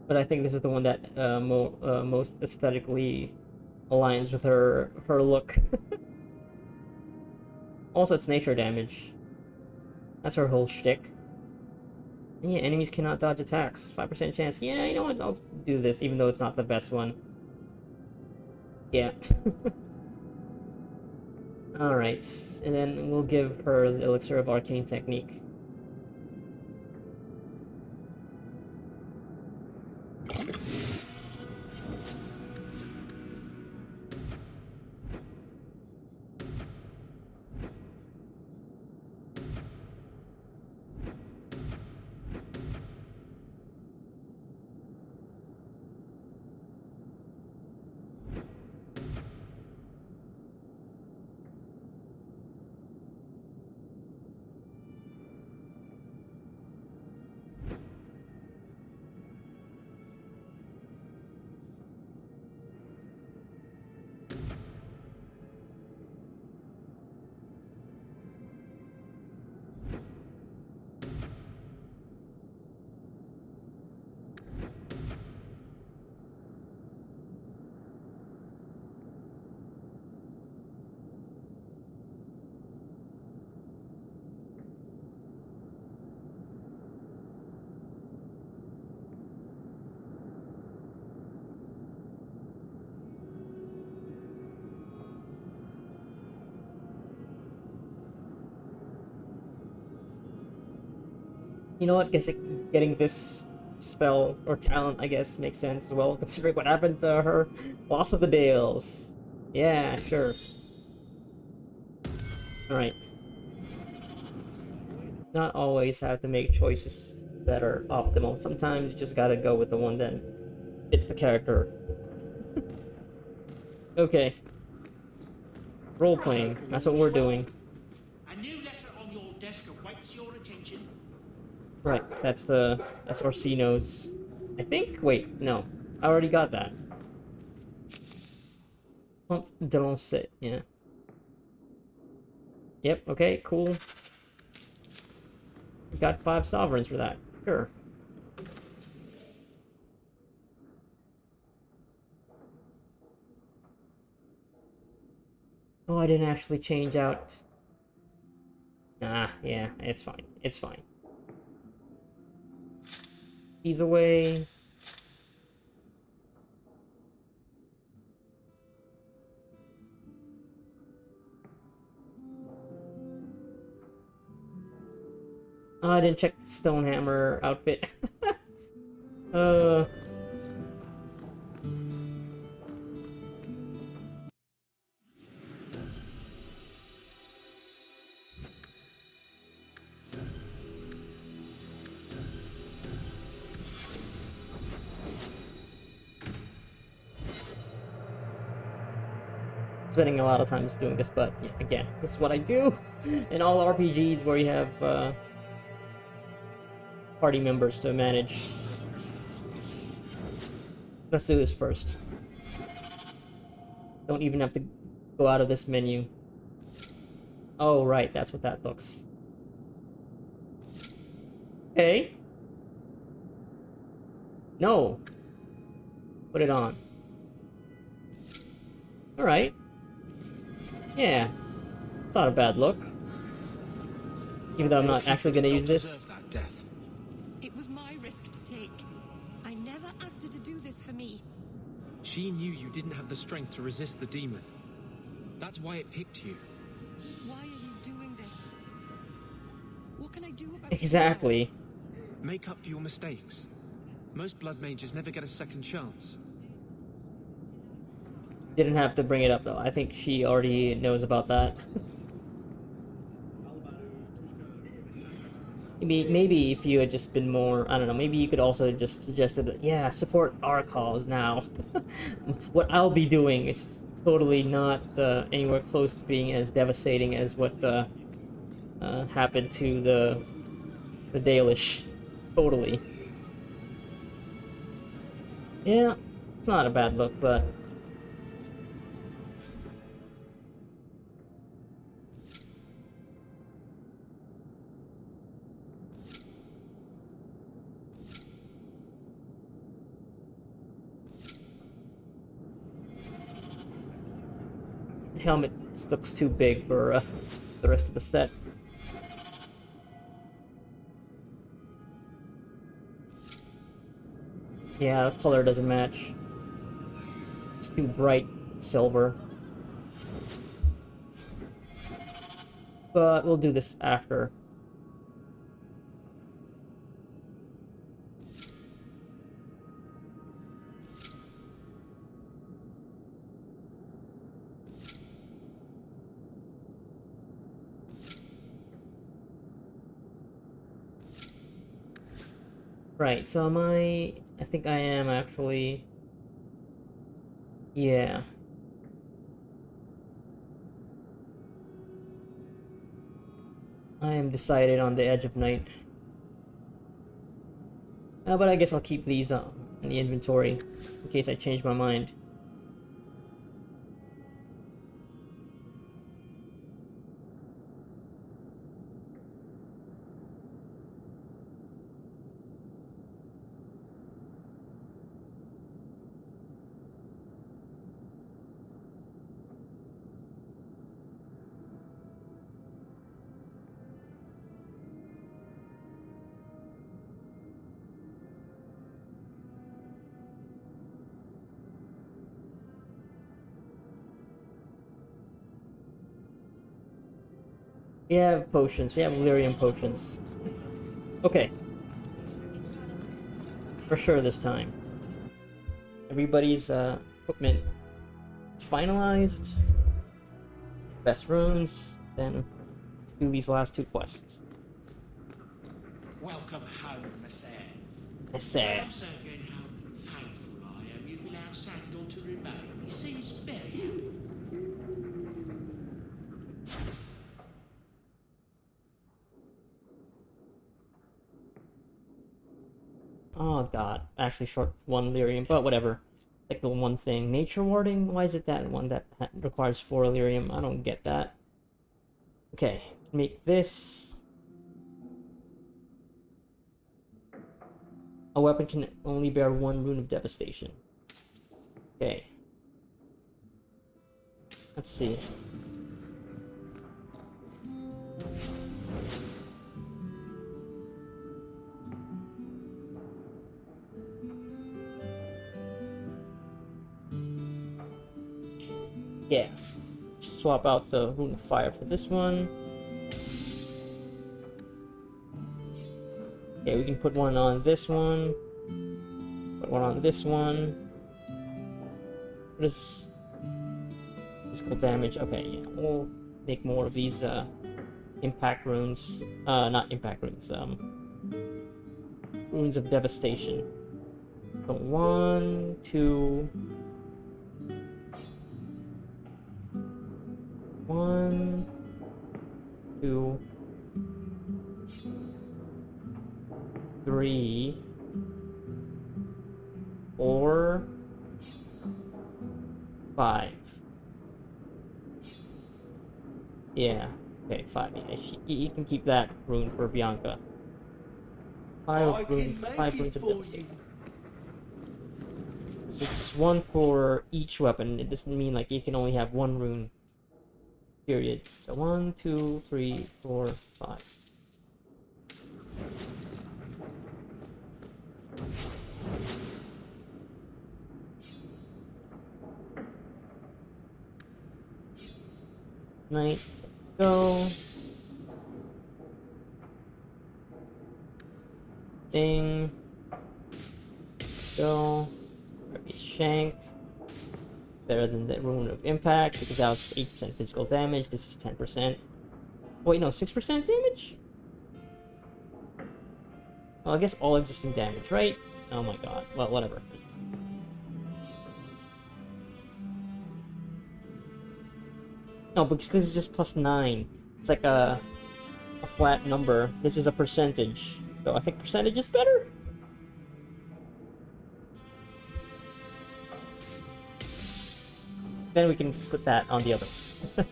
But I think this is the one that most aesthetically aligns with her look. Also, it's nature damage. That's her whole shtick. And yeah, enemies cannot dodge attacks. 5% chance. Yeah, you know what? I'll do this, even though it's not the best one. Yeah. Alright, and then we'll give her the Elixir of Arcane Technique. You know what? Getting this spell or talent, I guess, makes sense as well, considering what happened to her. Loss of the Dales. Yeah, sure. Alright. Not always have to make choices that are optimal. Sometimes you just gotta go with the one that fits the character. Okay. Role-playing. That's what we're doing. A new letter on your desk awaits your attention. Right, that's Orsino's. I think. Wait, no, I already got that. Comte de Lancet, yeah. Yep. Okay. Cool. Got 5 sovereigns for that. Sure. Oh, I didn't actually change out. Ah, yeah, it's fine. It's fine. these away. Oh, I didn't check the Stonehammer outfit. uh... Spending a lot of time just doing this, but yeah, again, this is what I do in all RPGs where you have party members to manage. Let's do this first. Don't even have to go out of this menu. Oh, right, that's what that looks. Okay. No. Put it on. Alright. Yeah. It's not a bad look. Even though I'm not actually gonna use this. That death. It was my risk to take. I never asked her to do this for me. She knew you didn't have the strength to resist the demon. That's why it picked you. Why are you doing this? What can I do about it Exactly. Make up for your mistakes. Most blood mages never get a second chance. Didn't have to bring it up though. I think she already knows about that. Maybe if you had just been more, I don't know, maybe you could also just suggested that, yeah, support our cause now. What I'll be doing is totally not anywhere close to being as devastating as what happened to the Dalish. Totally. Yeah, it's not a bad look, but helmet looks too big for the rest of the set. Yeah, the color doesn't match. It's too bright silver. But we'll do this after. Right, so am I think I am actually. Yeah. I am decided on the Edge of Night. But I guess I'll keep these in the inventory in case I change my mind. We have potions. We have lyrium potions. Okay. For sure this time. Everybody's equipment is finalized. Best runes. Then do these last two quests. Welcome home, Messere. Messere. Once again, how thankful I am you've allowed Sandal to remain. He seems very happy. Oh god, actually short one lyrium, but whatever. Like the one thing. Nature warding? Why is it that one that requires 4 lyrium? I don't get that. Okay, make this. A weapon can only bear 1 rune of devastation. Okay. Let's see. Yeah. Swap out the Rune of Fire for this one. Okay, we can put one on this one. Put one on this one. What is physical damage? Okay, yeah, we'll make more of these impact runes. Not impact runes. Runes of devastation. So 1, 2. 1, 2, 3, 4, 5. Yeah. Okay, 5. Yeah, you can keep that rune for Bianca. 5 runes of devastation. So it's 1 for each weapon. It doesn't mean like you can only have 1 rune. Period. So 1, 2, 3, 4, 5. Night. Go. Ding. Go. Maybe Shank. Better than the Rune of Impact, because that was 8% physical damage, this is 10%. Wait, no, 6% damage? Well, I guess all existing damage, right? Oh my god. Well, whatever. No, because this is just +9. It's like a flat number. This is a percentage. So I think percentage is better? Then we can put that on the other one.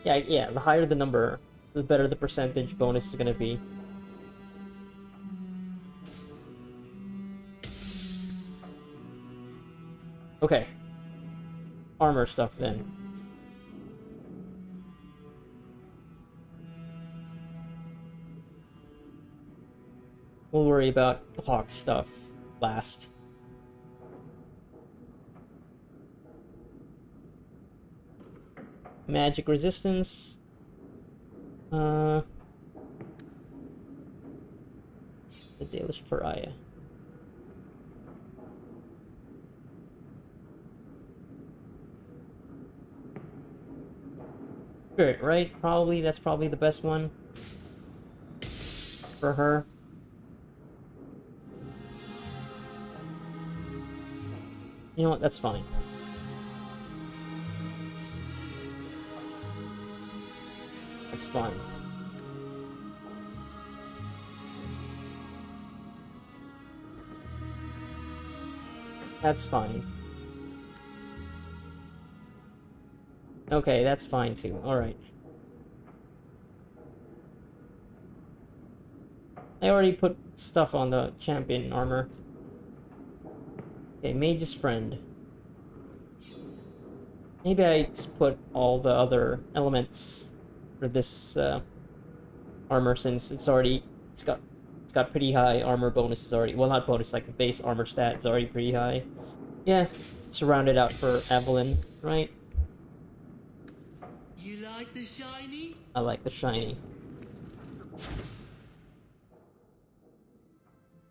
Yeah, the higher the number, the better the percentage bonus is gonna be. Okay. Armor stuff then. We'll worry about Hawk stuff last. Magic resistance. The Dalish Pariah. Spirit, right? Probably, that's probably the best one for her. You know what? That's fine. That's fine. That's fine. Okay, that's fine too. Alright. I already put stuff on the champion armor. Okay, Mage's Friend. Maybe I just put all the other elements for this armor, since it's got pretty high armor bonuses already. Well, not bonus, like the base armor stat is already pretty high. Yeah, just round it out for Evelyn, right? You like the shiny? I like the shiny.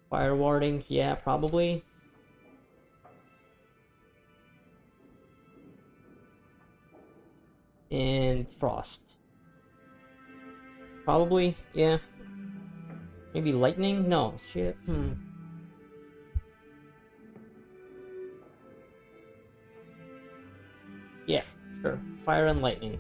Fire warding, yeah, probably. And frost. Probably, yeah. Maybe lightning? No, shit. Yeah, sure. Fire and lightning.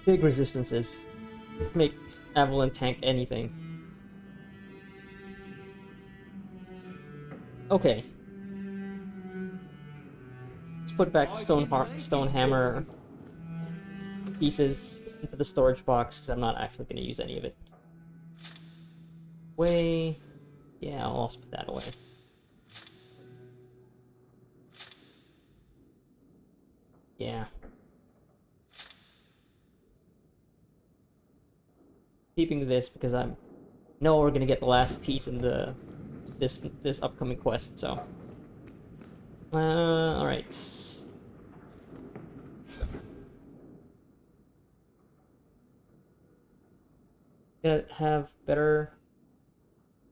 Big resistances. Just make Evelyn tank anything. Okay. Let's put back stone hammer pieces into the storage box, because I'm not actually going to use any of it. Yeah, Yeah, I'll also put that away. Yeah. Keeping this because I know we're gonna get the last piece in this upcoming quest, so. Alright. Gonna have better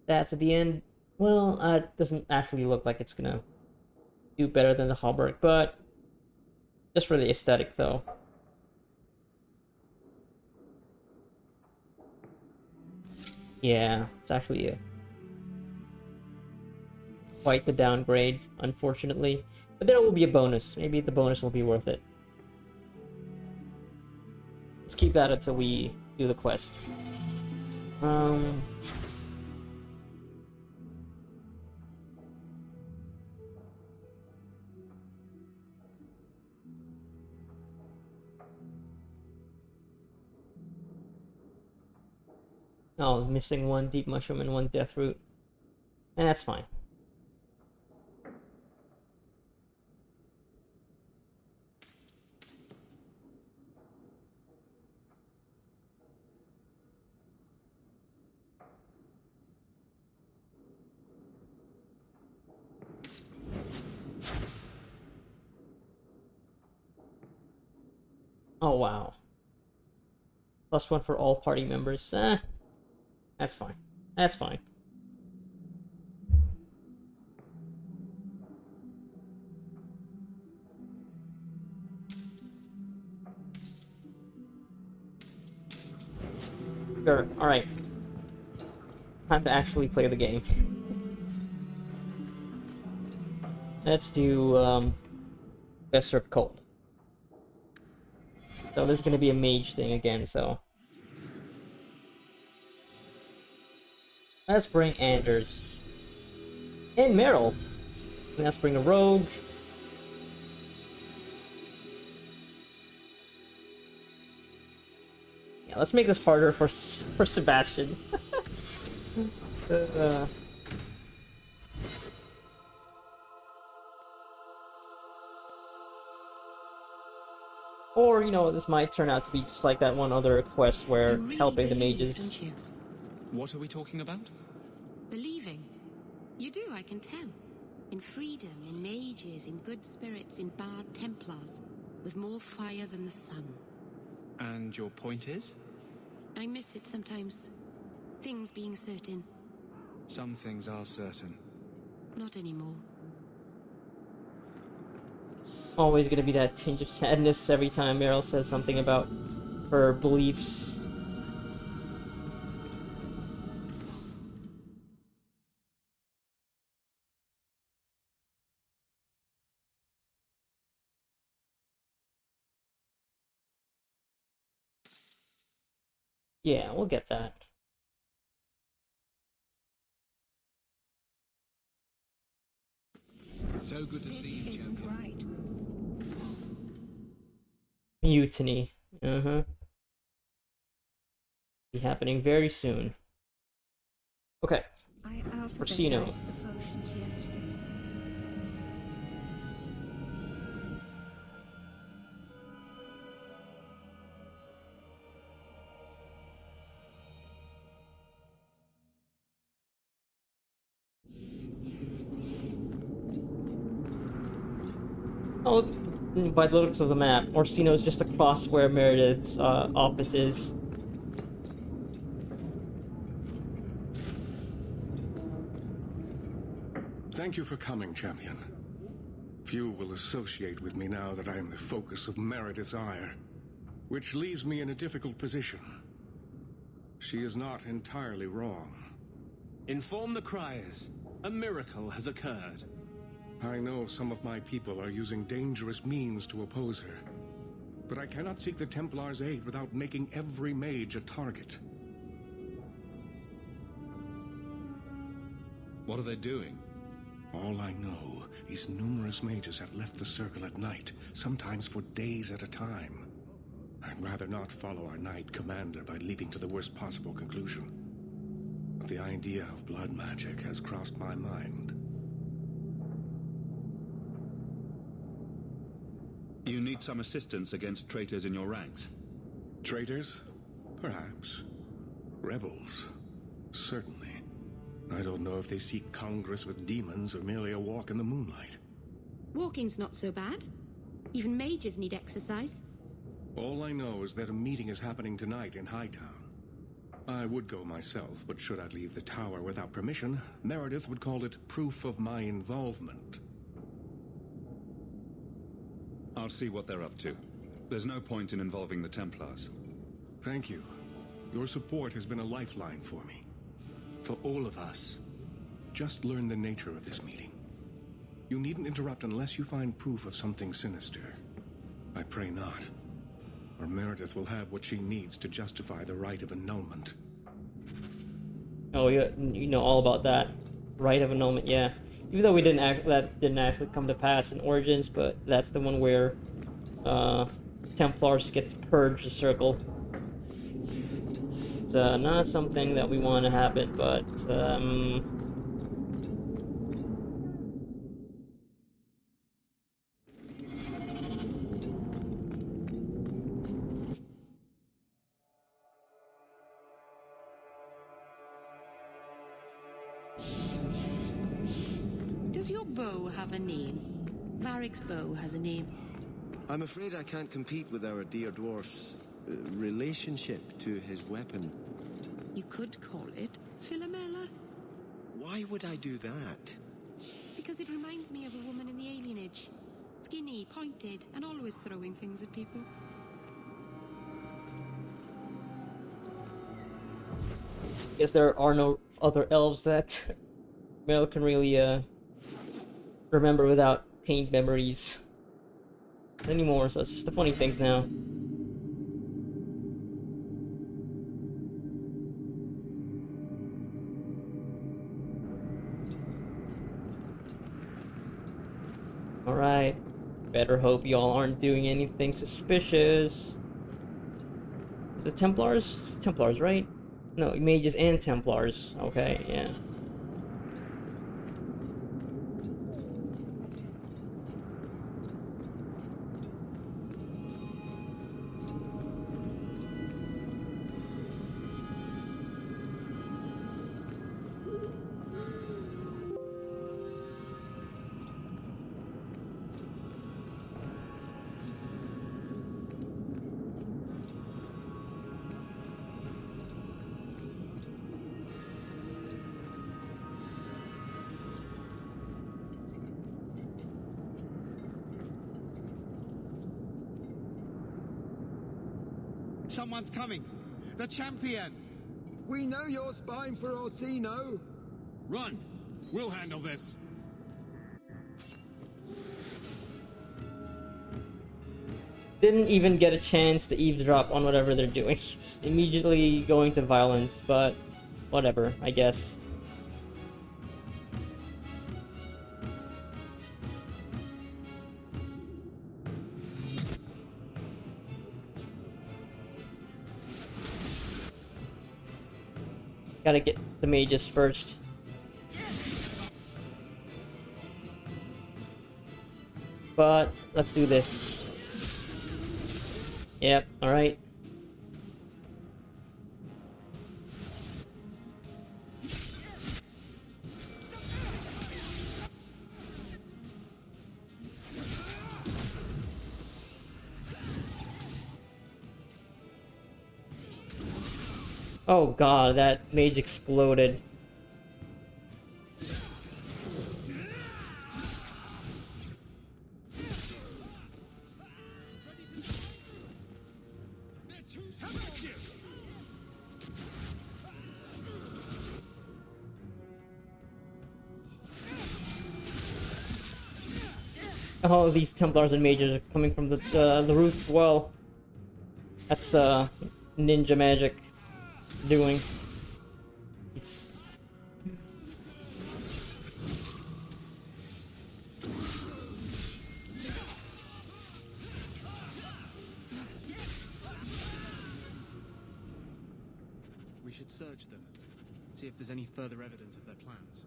stats at the end. Well, it doesn't actually look like it's gonna do better than the Hallberg, but just for the aesthetic, though. Yeah, it's actually quite the downgrade, unfortunately. But there will be a bonus. Maybe the bonus will be worth it. Let's keep that until we do the quest. Oh, missing one deep mushroom and one death root. That's fine. Oh, wow. +1 for all party members. That's fine. That's fine. Sure, alright. Time to actually play the game. Let's do, Best Served Cold. So this is gonna be a mage thing again, so. Let's bring Anders. And Meryl. Let's bring a rogue. Yeah, let's make this harder for Sebastian. Or, you know, this might turn out to be just like that one other quest where You really helping the believe, mages. don't you? What are we talking about? Believing. You do, I can tell. In freedom, in mages, in good spirits, in bard Templars, with more fire than the sun. And your point is? I miss it sometimes. Things being certain. Some things are certain. Not anymore. Always gonna be that tinge of sadness every time Meryl says something about her beliefs. Yeah, we'll get that. So good to see you, champion. Mutiny. Be happening very soon. Okay. Orsino. Oh, by the looks of the map, Orsino's just across where Meredith's office is. Thank you for coming, champion. Few will associate with me now that I am the focus of Meredith's ire, which leaves me in a difficult position. She is not entirely wrong. Inform the criers. A miracle has occurred. I know some of my people are using dangerous means to oppose her, but I cannot seek the Templars' aid without making every mage a target. What are they doing? All I know is numerous mages have left the circle at night, sometimes for days at a time. I'd rather not follow our Knight Commander by leaping to the worst possible conclusion. but the idea of blood magic has crossed my mind. You need some assistance against traitors in your ranks. Traitors? Perhaps. Rebels? Certainly. I don't know if they seek congress with demons or merely a walk in the moonlight. Walking's not so bad. Even mages need exercise. All I know is that a meeting is happening tonight in Hightown. I would go myself, but should I leave the tower without permission, Meredith would call it proof of my involvement. I'll see what they're up to. There's no point in involving the Templars. Thank you. Your support has been a lifeline for me. For all of us. Just learn the nature of this meeting. You needn't interrupt unless you find proof of something sinister. I pray not. Or Meredith will have what she needs to justify the rite of annulment. Oh, you know all about that. Rite of annulment, yeah. Even though that didn't actually come to pass in Origins, but that's the one where Templars get to purge the circle. It's not something that we want to happen, but Does your bow have a name? Varric's bow has a name. I'm afraid I can't compete with our dear dwarf's relationship to his weapon. You could call it Philomela, Why would I do that? because it reminds me of a woman in the alienage. Skinny, pointed, and always throwing things at people. guess there are no other elves that Mel can really remember without pained memories anymore, so it's just the funny things now. Alright, better hope y'all aren't doing anything suspicious. The Templars? Templars, right? No, mages and Templars. Okay, yeah. Someone's coming! The champion! We know you're spying for Orsino! Run! We'll handle this! Didn't even get a chance to eavesdrop on whatever they're doing. Just immediately going to violence, but whatever, I guess. Gotta get the mages first. But let's do this. Yep, alright. Oh god, that mage exploded. Oh, these Templars and mages are coming from the roof. Well, that's ninja magic doing. It's... We should search them. see if there's any further evidence of their plans.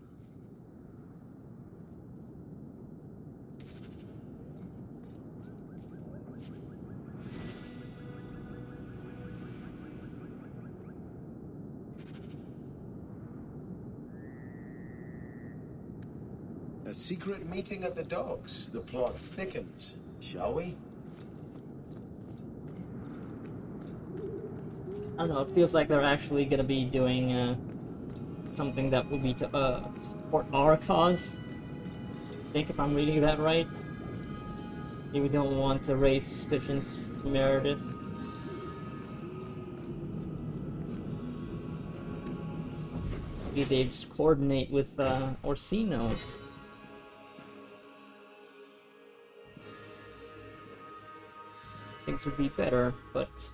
A secret meeting at the docks. The plot thickens. Shall we? I don't know, it feels like they're actually gonna be doing something that will be to support our cause. I think if I'm reading that right. We don't want to raise suspicions from Meredith. Maybe they just coordinate with Orsino. Things would be better, but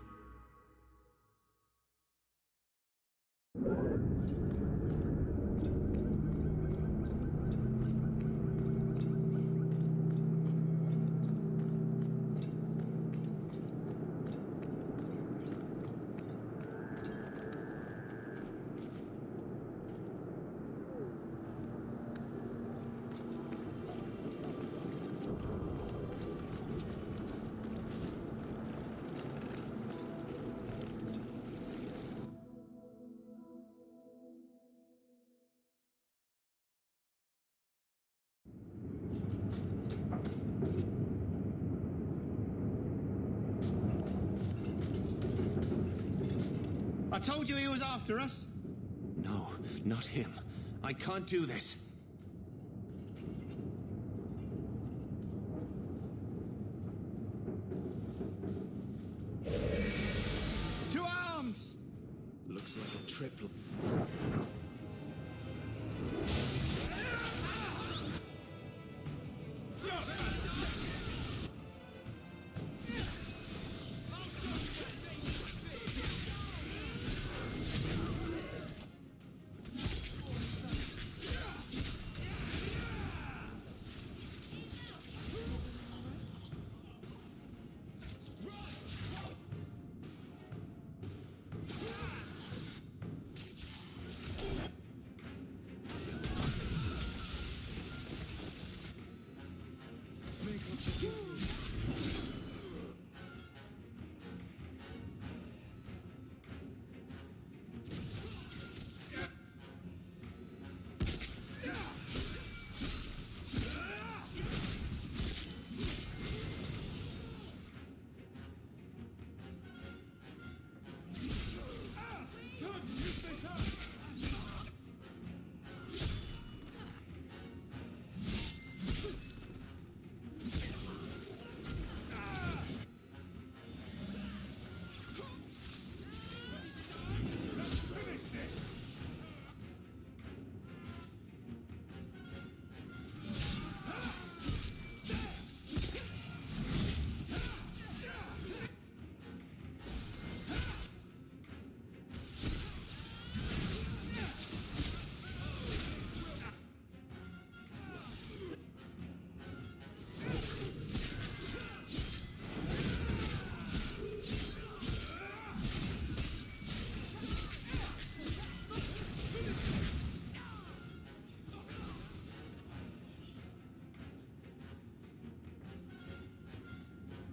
I told you he was after us. No, not him. I can't do this. To arms! Looks like a triple.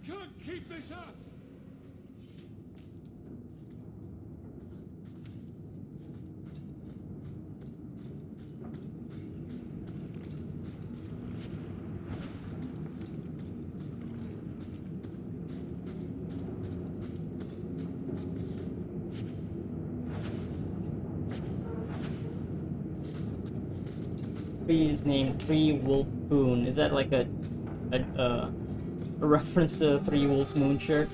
Can't keep this up! Tree's name Three Wolf Moon. Is that like a reference to the Three Wolf Moon shirt?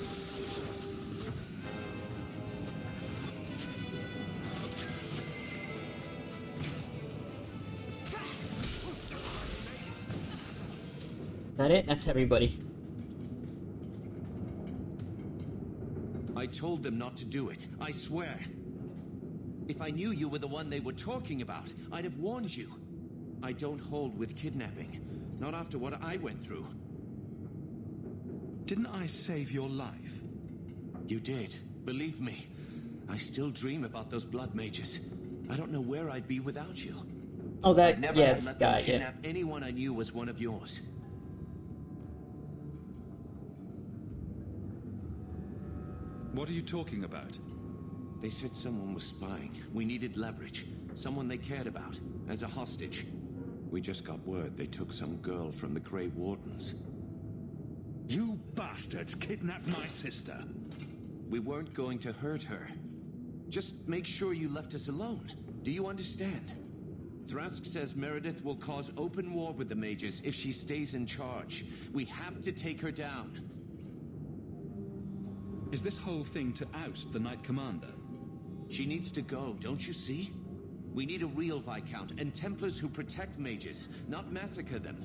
Is that it? That's everybody. I told them not to do it. I swear. If I knew you were the one they were talking about, I'd have warned you. I don't hold with kidnapping. Not after what I went through. Didn't I save your life? You did. Believe me. I still dream about those blood mages. I don't know where I'd be without you. Oh, I'd that, never yeah, have this let them guy, yeah. kidnap anyone I knew was one of yours. What are you talking about? They said someone was spying. We needed leverage. Someone they cared about. As a hostage. We just got word they took some girl from the Grey Wardens. You bastards kidnapped my sister. We weren't going to hurt her. Just make sure you left us alone. Do you understand? Thrask says Meredith will cause open war with the mages if she stays in charge. We have to take her down. Is this whole thing to oust the Knight Commander? She needs to go, don't you see? We need a real Viscount and Templars who protect mages, not massacre them.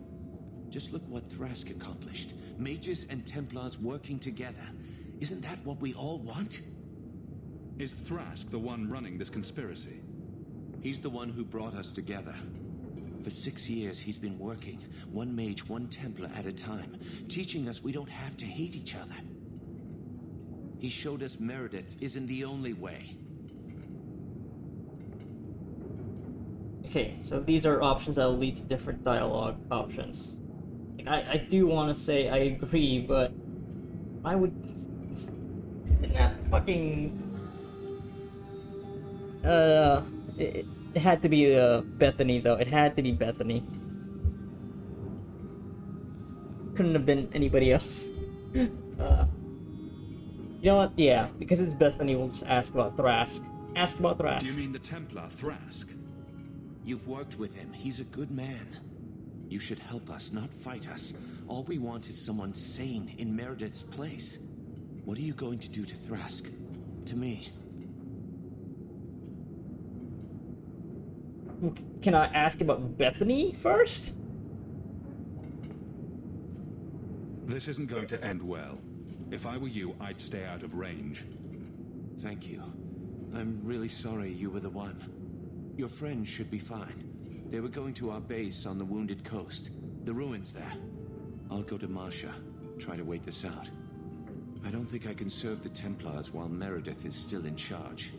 Just look what Thrask accomplished. Mages and Templars working together. Isn't that what we all want? Is Thrask the one running this conspiracy? He's the one who brought us together. For 6 years, he's been working, one mage, one Templar at a time, teaching us we don't have to hate each other. He showed us Meredith isn't the only way. Okay, so these are options that will lead to different dialogue options. Like, I do want to say I agree, but I would... Didn't have to fucking... It had to be Bethany, though. It had to be Bethany. Couldn't have been anybody else. You know what? Yeah, because it's Bethany, we'll just ask about Thrask. Ask about Thrask. Do you mean the Templar, Thrask? You've worked with him. He's a good man. You should help us, not fight us. All we want is someone sane in Meredith's place. What are you going to do to Thrask? To me? Can I ask about Bethany first? This isn't going to end well. If I were you, I'd stay out of range. Thank you. I'm really sorry you were the one. Your friends should be fine. They were going to our base on the Wounded Coast. The ruins there. I'll go to Marsha. Try to wait this out. I don't think I can serve the Templars while Meredith is still in charge.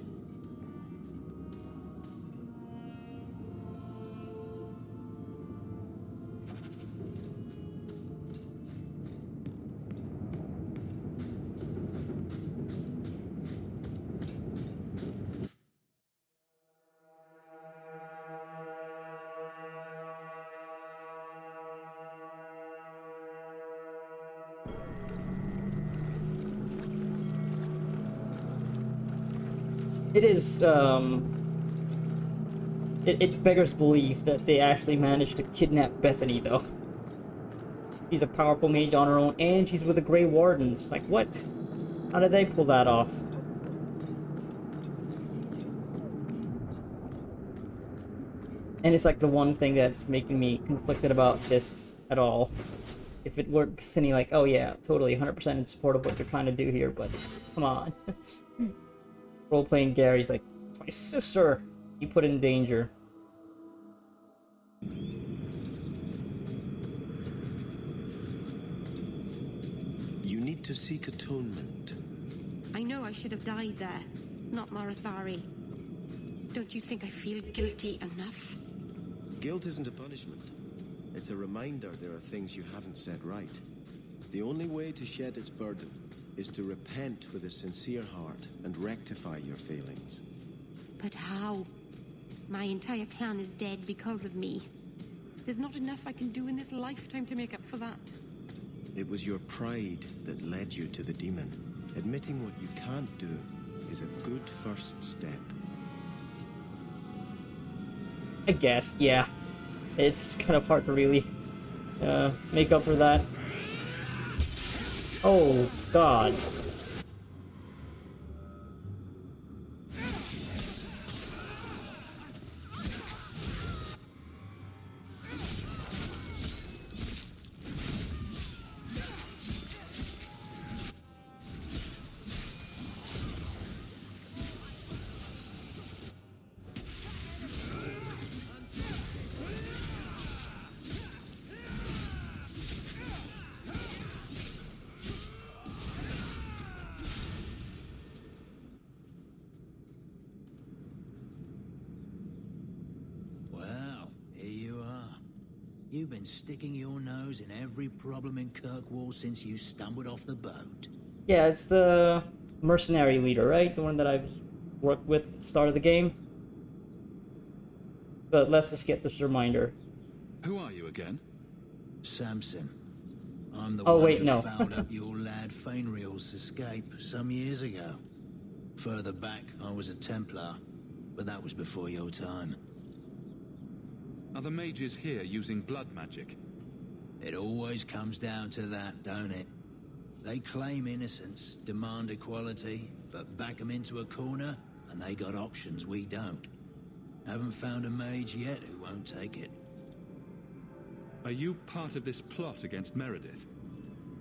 It is, it beggars belief that they actually managed to kidnap Bethany, though. She's a powerful mage on her own, and she's with the Grey Wardens. Like, what? How did they pull that off? And it's like the one thing that's making me conflicted about this at all. If it were Bethany, like, oh yeah, totally 100% in support of what you're trying to do here, but come on. Role-playing Gary's like, it's my sister! You put in danger. You need to seek atonement. I know I should have died there, not Marathari. Don't you think I feel guilty enough? Guilt isn't a punishment. It's a reminder there are things you haven't said right. The only way to shed its burden is to repent with a sincere heart and rectify your failings. But how? My entire clan is dead because of me. There's not enough I can do in this lifetime to make up for that. It was your pride that led you to the demon. Admitting what you can't do is a good first step. I guess, yeah. It's kind of hard to really make up for that. Oh, God. You've been sticking your nose in every problem in Kirkwall since you stumbled off the boat. Yeah, it's the mercenary leader, right? The one that I've worked with at the start of the game. But let's just get this reminder. Who are you again? Samson. I'm the Oh, one wait, who no. fouled up your lad Fainriel's escape some years ago. Further back, I was a Templar, but that was before your time. Are the mages here using blood magic? It always comes down to that, don't it? They claim innocence, demand equality, but back them into a corner, and they got options we don't. Haven't found a mage yet who won't take it. Are you part of this plot against Meredith?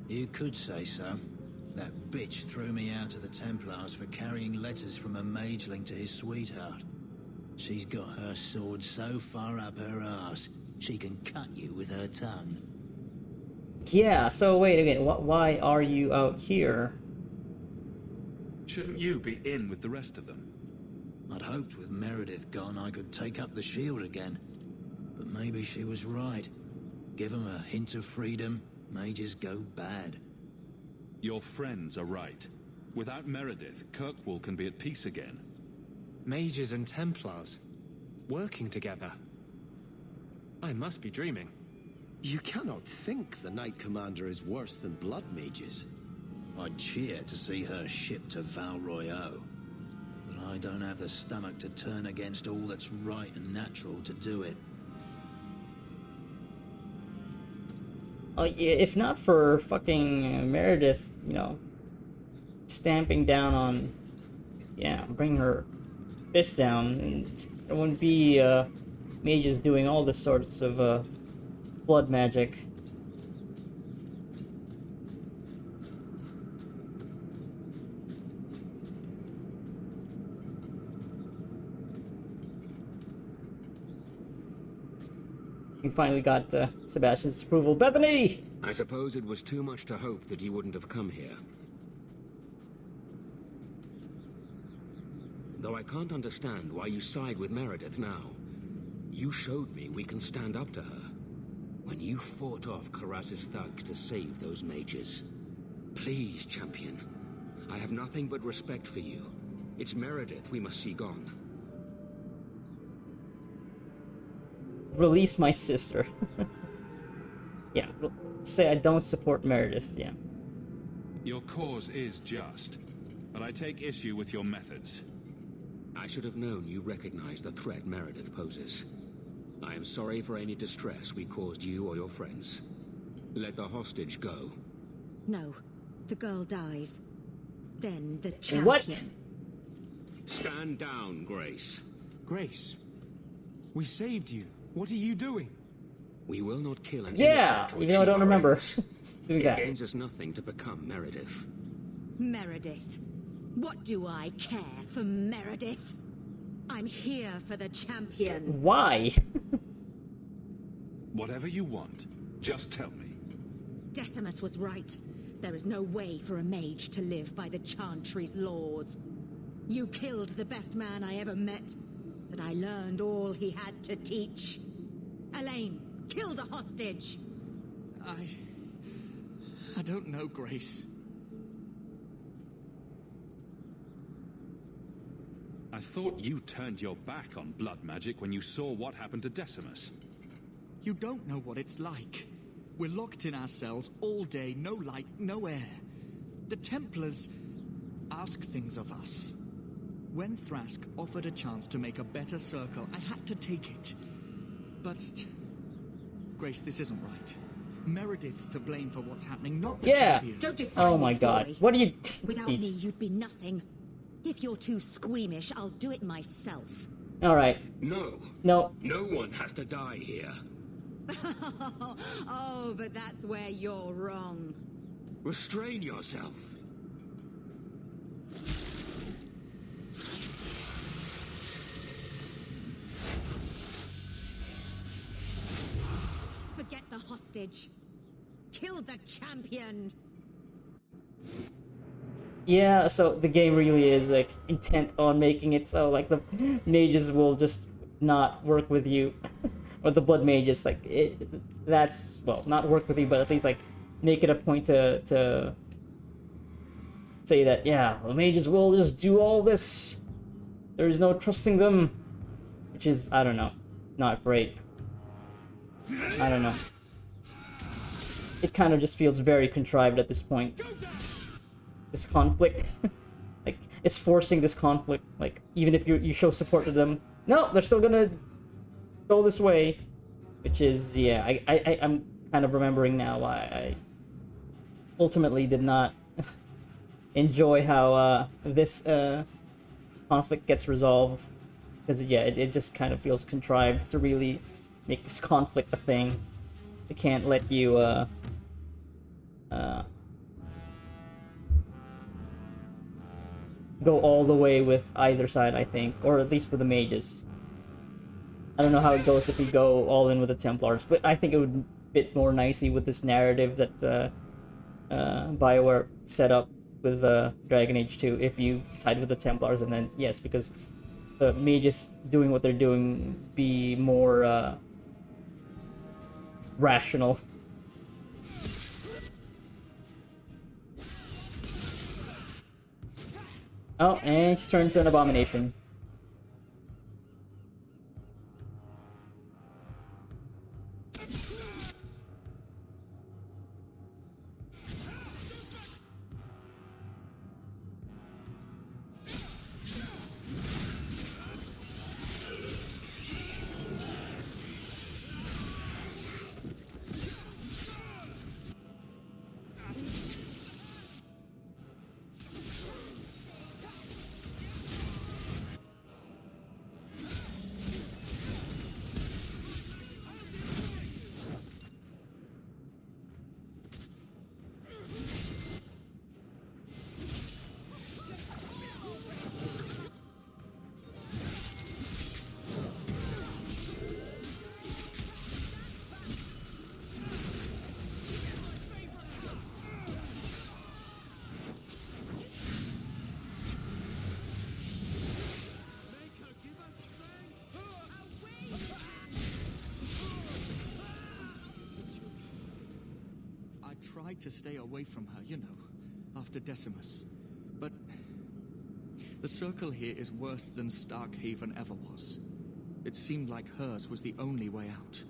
You could say so. That bitch threw me out of the Templars for carrying letters from a mageling to his sweetheart. She's got her sword so far up her arse, she can cut you with her tongue. Yeah, so wait a minute, why are you out here? Shouldn't you be in with the rest of them? I'd hoped with Meredith gone I could take up the shield again. But maybe she was right. Give them a hint of freedom, mages go bad. Your friends are right. Without Meredith, Kirkwall can be at peace again. Mages and Templars working together. I must be dreaming. You cannot think the Knight Commander is worse than blood mages. I'd cheer to see her shipped to Val Royeaux. But I don't have the stomach to turn against all that's right and natural to do it. Yeah, if not for fucking Meredith, you know, stamping down on, yeah, bring her fist down, and there wouldn't be mages doing all this sorts of blood magic. We finally got Sebastian's approval. Bethany! I suppose it was too much to hope that you wouldn't have come here. Though I can't understand why you side with Meredith now. You showed me we can stand up to her. When you fought off Karas's thugs to save those mages. Please, champion. I have nothing but respect for you. It's Meredith we must see gone. Release my sister. Yeah, say I don't support Meredith, yeah. Your cause is just, but I take issue with your methods. I should have known you recognized the threat Meredith poses. I am sorry for any distress we caused you or your friends. Let the hostage go. No, the girl dies. Then the champion. What? Stand down, Grace. Grace, we saved you. What are you doing? We will not kill an Yeah, innocent or even though I don't cheat remember race. doing It that. gains us nothing to become Meredith. Meredith. What do I care for Meredith? I'm here for the champion. Why? Whatever you want, just tell me. Decimus was right. There is no way for a mage to live by the Chantry's laws. You killed the best man I ever met, but I learned all he had to teach. Elaine, kill the hostage! I don't know, Grace. I thought you turned your back on blood magic when you saw what happened to Decimus. You don't know what it's like. We're locked in our cells all day, no light, no air. The Templars ask things of us. When Thrask offered a chance to make a better circle, I had to take it. But... Grace, this isn't right. Meredith's to blame for what's happening, not the Yeah. champion. Don't define Oh my me, god. boy. What are you... Without Jeez. me, you'd be nothing. If you're too squeamish, I'll do it myself. Alright. No. No. No one has to die here. Oh, but that's where you're wrong. Restrain yourself. Forget the hostage. Kill the champion. Yeah, so the game really is like intent on making it so like the mages will just not work with you or the blood mages, like that's, well, not work with you, but at least like make it a point to say that, yeah, the mages will just do all this. There's no trusting them, which is, I don't know, not great. I don't know. It kind of just feels very contrived at this point. This conflict. Like, it's forcing this conflict. Like, even if you show support to them, no, they're still gonna go this way. Which is, yeah, I'm kind of remembering now why I ultimately did not enjoy how this conflict gets resolved. Because, yeah, it just kind of feels contrived to really make this conflict a thing. They can't let you, go all the way with either side, I think. Or at least with the mages. I don't know how it goes if you go all in with the Templars, but I think it would fit more nicely with this narrative that BioWare set up with Dragon Age 2 if you side with the Templars, and then, yes, because the mages doing what they're doing be more rational. Oh, and she's turned into an abomination. To stay away from her, you know, after Decimus. But the circle here is worse than Starkhaven ever was. It seemed like hers was the only way out.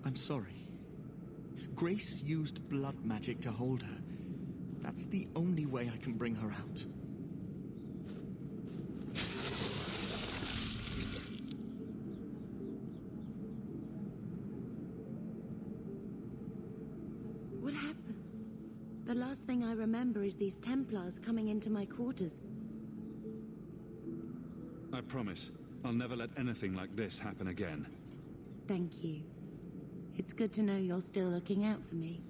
I'm sorry. Grace used blood magic to hold her. That's the only way I can bring her out. What happened? The last thing I remember is these Templars coming into my quarters. I promise, I'll never let anything like this happen again. Thank you. It's good to know you're still looking out for me.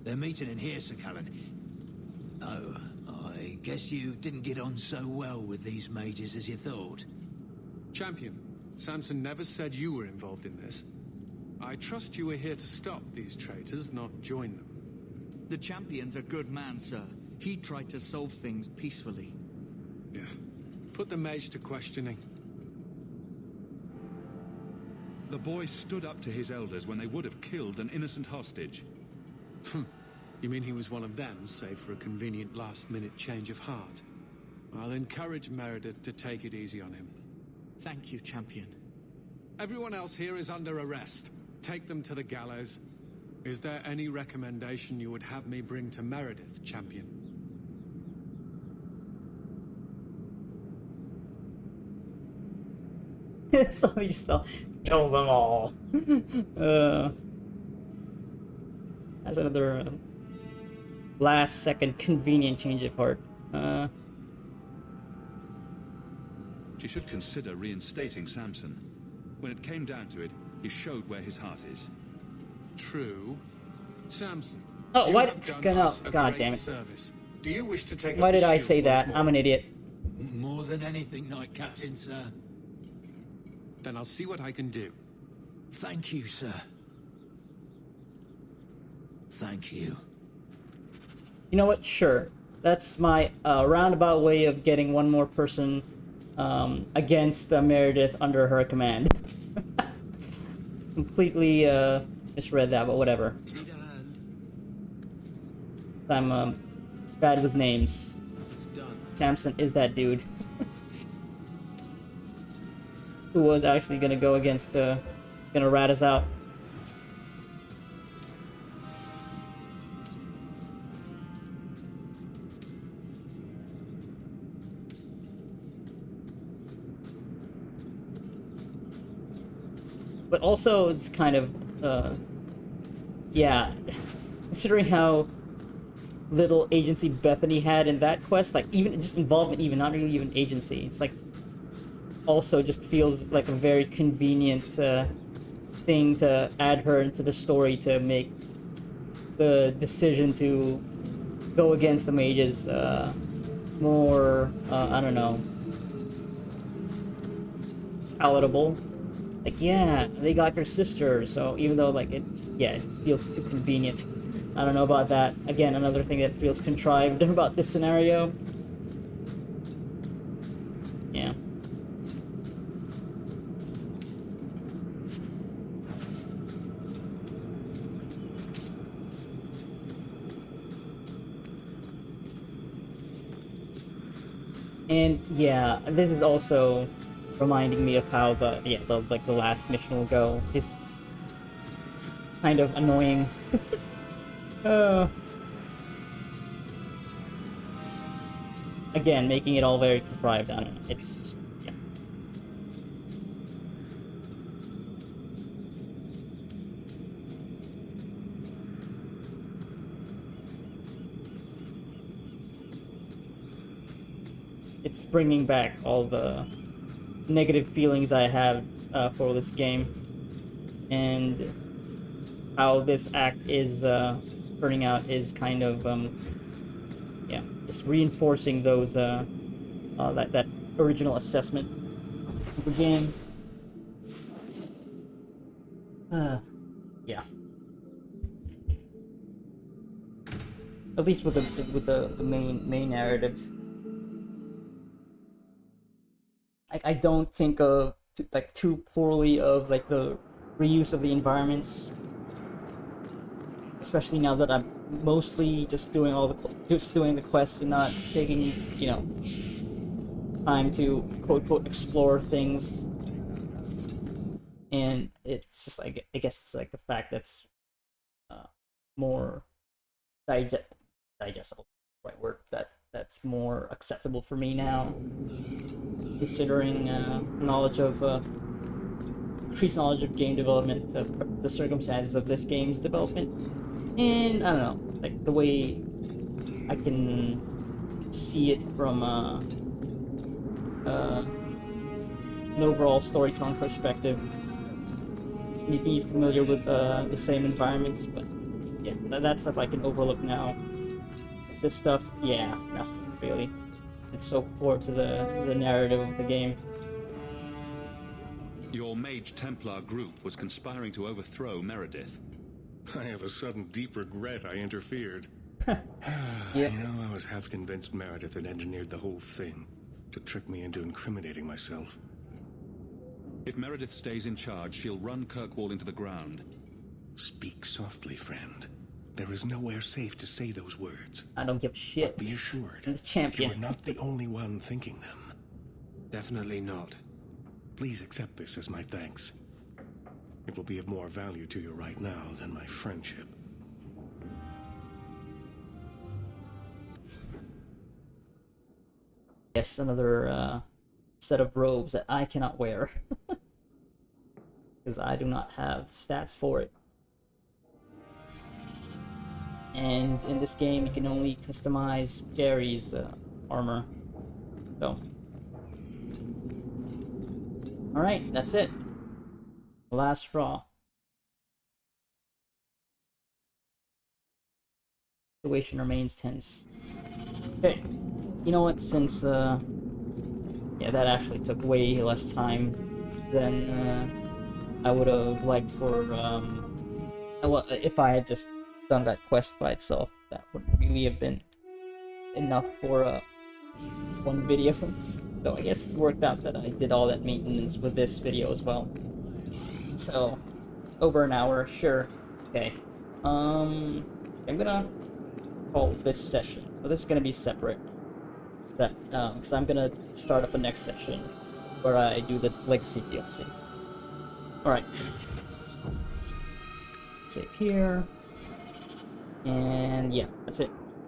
They're meeting in here, Sir Callan. Oh, I guess you didn't get on so well with these mages as you thought. Champion, Samson never said you were involved in this. I trust you were here to stop these traitors, not join them. The Champion's a good man, sir. He tried to solve things peacefully. Yeah. Put the mage to questioning. The boy stood up to his elders when they would have killed an innocent hostage. You mean he was one of them, save for a convenient last-minute change of heart? I'll encourage Meredith to take it easy on him. Thank you, Champion. Everyone else here is under arrest. Take them to the gallows. Is there any recommendation you would have me bring to Meredith, Champion? So you still kill them all. That's another last-second convenient change of heart. She should consider reinstating Samson. When it came down to it, he showed where his heart is. True. Samson. Oh, why did God damn it. Service. Do you wish to take Why did I shield say that? once I'm more? an idiot. More than anything, Knight Captain, sir. Then I'll see what I can do. Thank you, sir. Thank you. You know what? Sure. That's my roundabout way of getting one more person against Meredith under her command. Completely misread that, but whatever. I'm bad with names. Samson is that dude. Who was actually gonna go against, gonna rat us out. But also, it's kind of, yeah, considering how little agency Bethany had in that quest, like, even just involvement, even, not really even agency, it's like, also just feels like a very convenient, thing to add her into the story to make the decision to go against the mages, more, I don't know, palatable. Like, yeah, they got your sister, so even though, like, it's, yeah, it feels too convenient. I don't know about that. Again, another thing that feels contrived about this scenario. Yeah. And, yeah, this is also reminding me of how the last mission will go. It's kind of annoying. Again, making it all very contrived. I don't know. It's just, yeah. It's bringing back all the negative feelings I have for this game, and how this act is turning out is kind of yeah, just reinforcing those that original assessment of the game. Yeah. At least with the main narrative. I don't think too poorly of like the reuse of the environments, especially now that I'm mostly just doing the quests and not taking, you know, time to quote unquote explore things. And it's just like, I guess it's like a fact that's more digestible, right word, that's more acceptable for me now, considering increased knowledge of game development, the circumstances of this game's development, and I don't know, like the way I can see it from an overall storytelling perspective, making you familiar with the same environments. But yeah, that stuff I can overlook now. This stuff, yeah, no, really. It's so core to the narrative of the game. Your Mage Templar group was conspiring to overthrow Meredith. I have a sudden deep regret I interfered. Yeah. You know, I was half convinced Meredith had engineered the whole thing to trick me into incriminating myself. If Meredith stays in charge, she'll run Kirkwall into the ground. Speak softly, friend. There is nowhere safe to say those words. I don't give a shit. But be assured, I'm the champion. you are not the only one thinking them. Definitely not. Please accept this as my thanks. It will be of more value to you right now than my friendship. Yes, another set of robes that I cannot wear. Because I do not have stats for it. And in this game, you can only customize Gary's armor. So. Alright, that's it. Last straw. Situation remains tense. Okay. You know what, since, yeah, that actually took way less time than I would have liked for, well, if I had just done that quest by itself, that would really have been enough for one video. So I guess it worked out that I did all that maintenance with this video as well. So, over an hour, sure. Okay. I'm gonna call this session. So this is gonna be separate. That because I'm gonna start up a next session where I do the Legacy DLC. Alright. Save here. And yeah, that's it.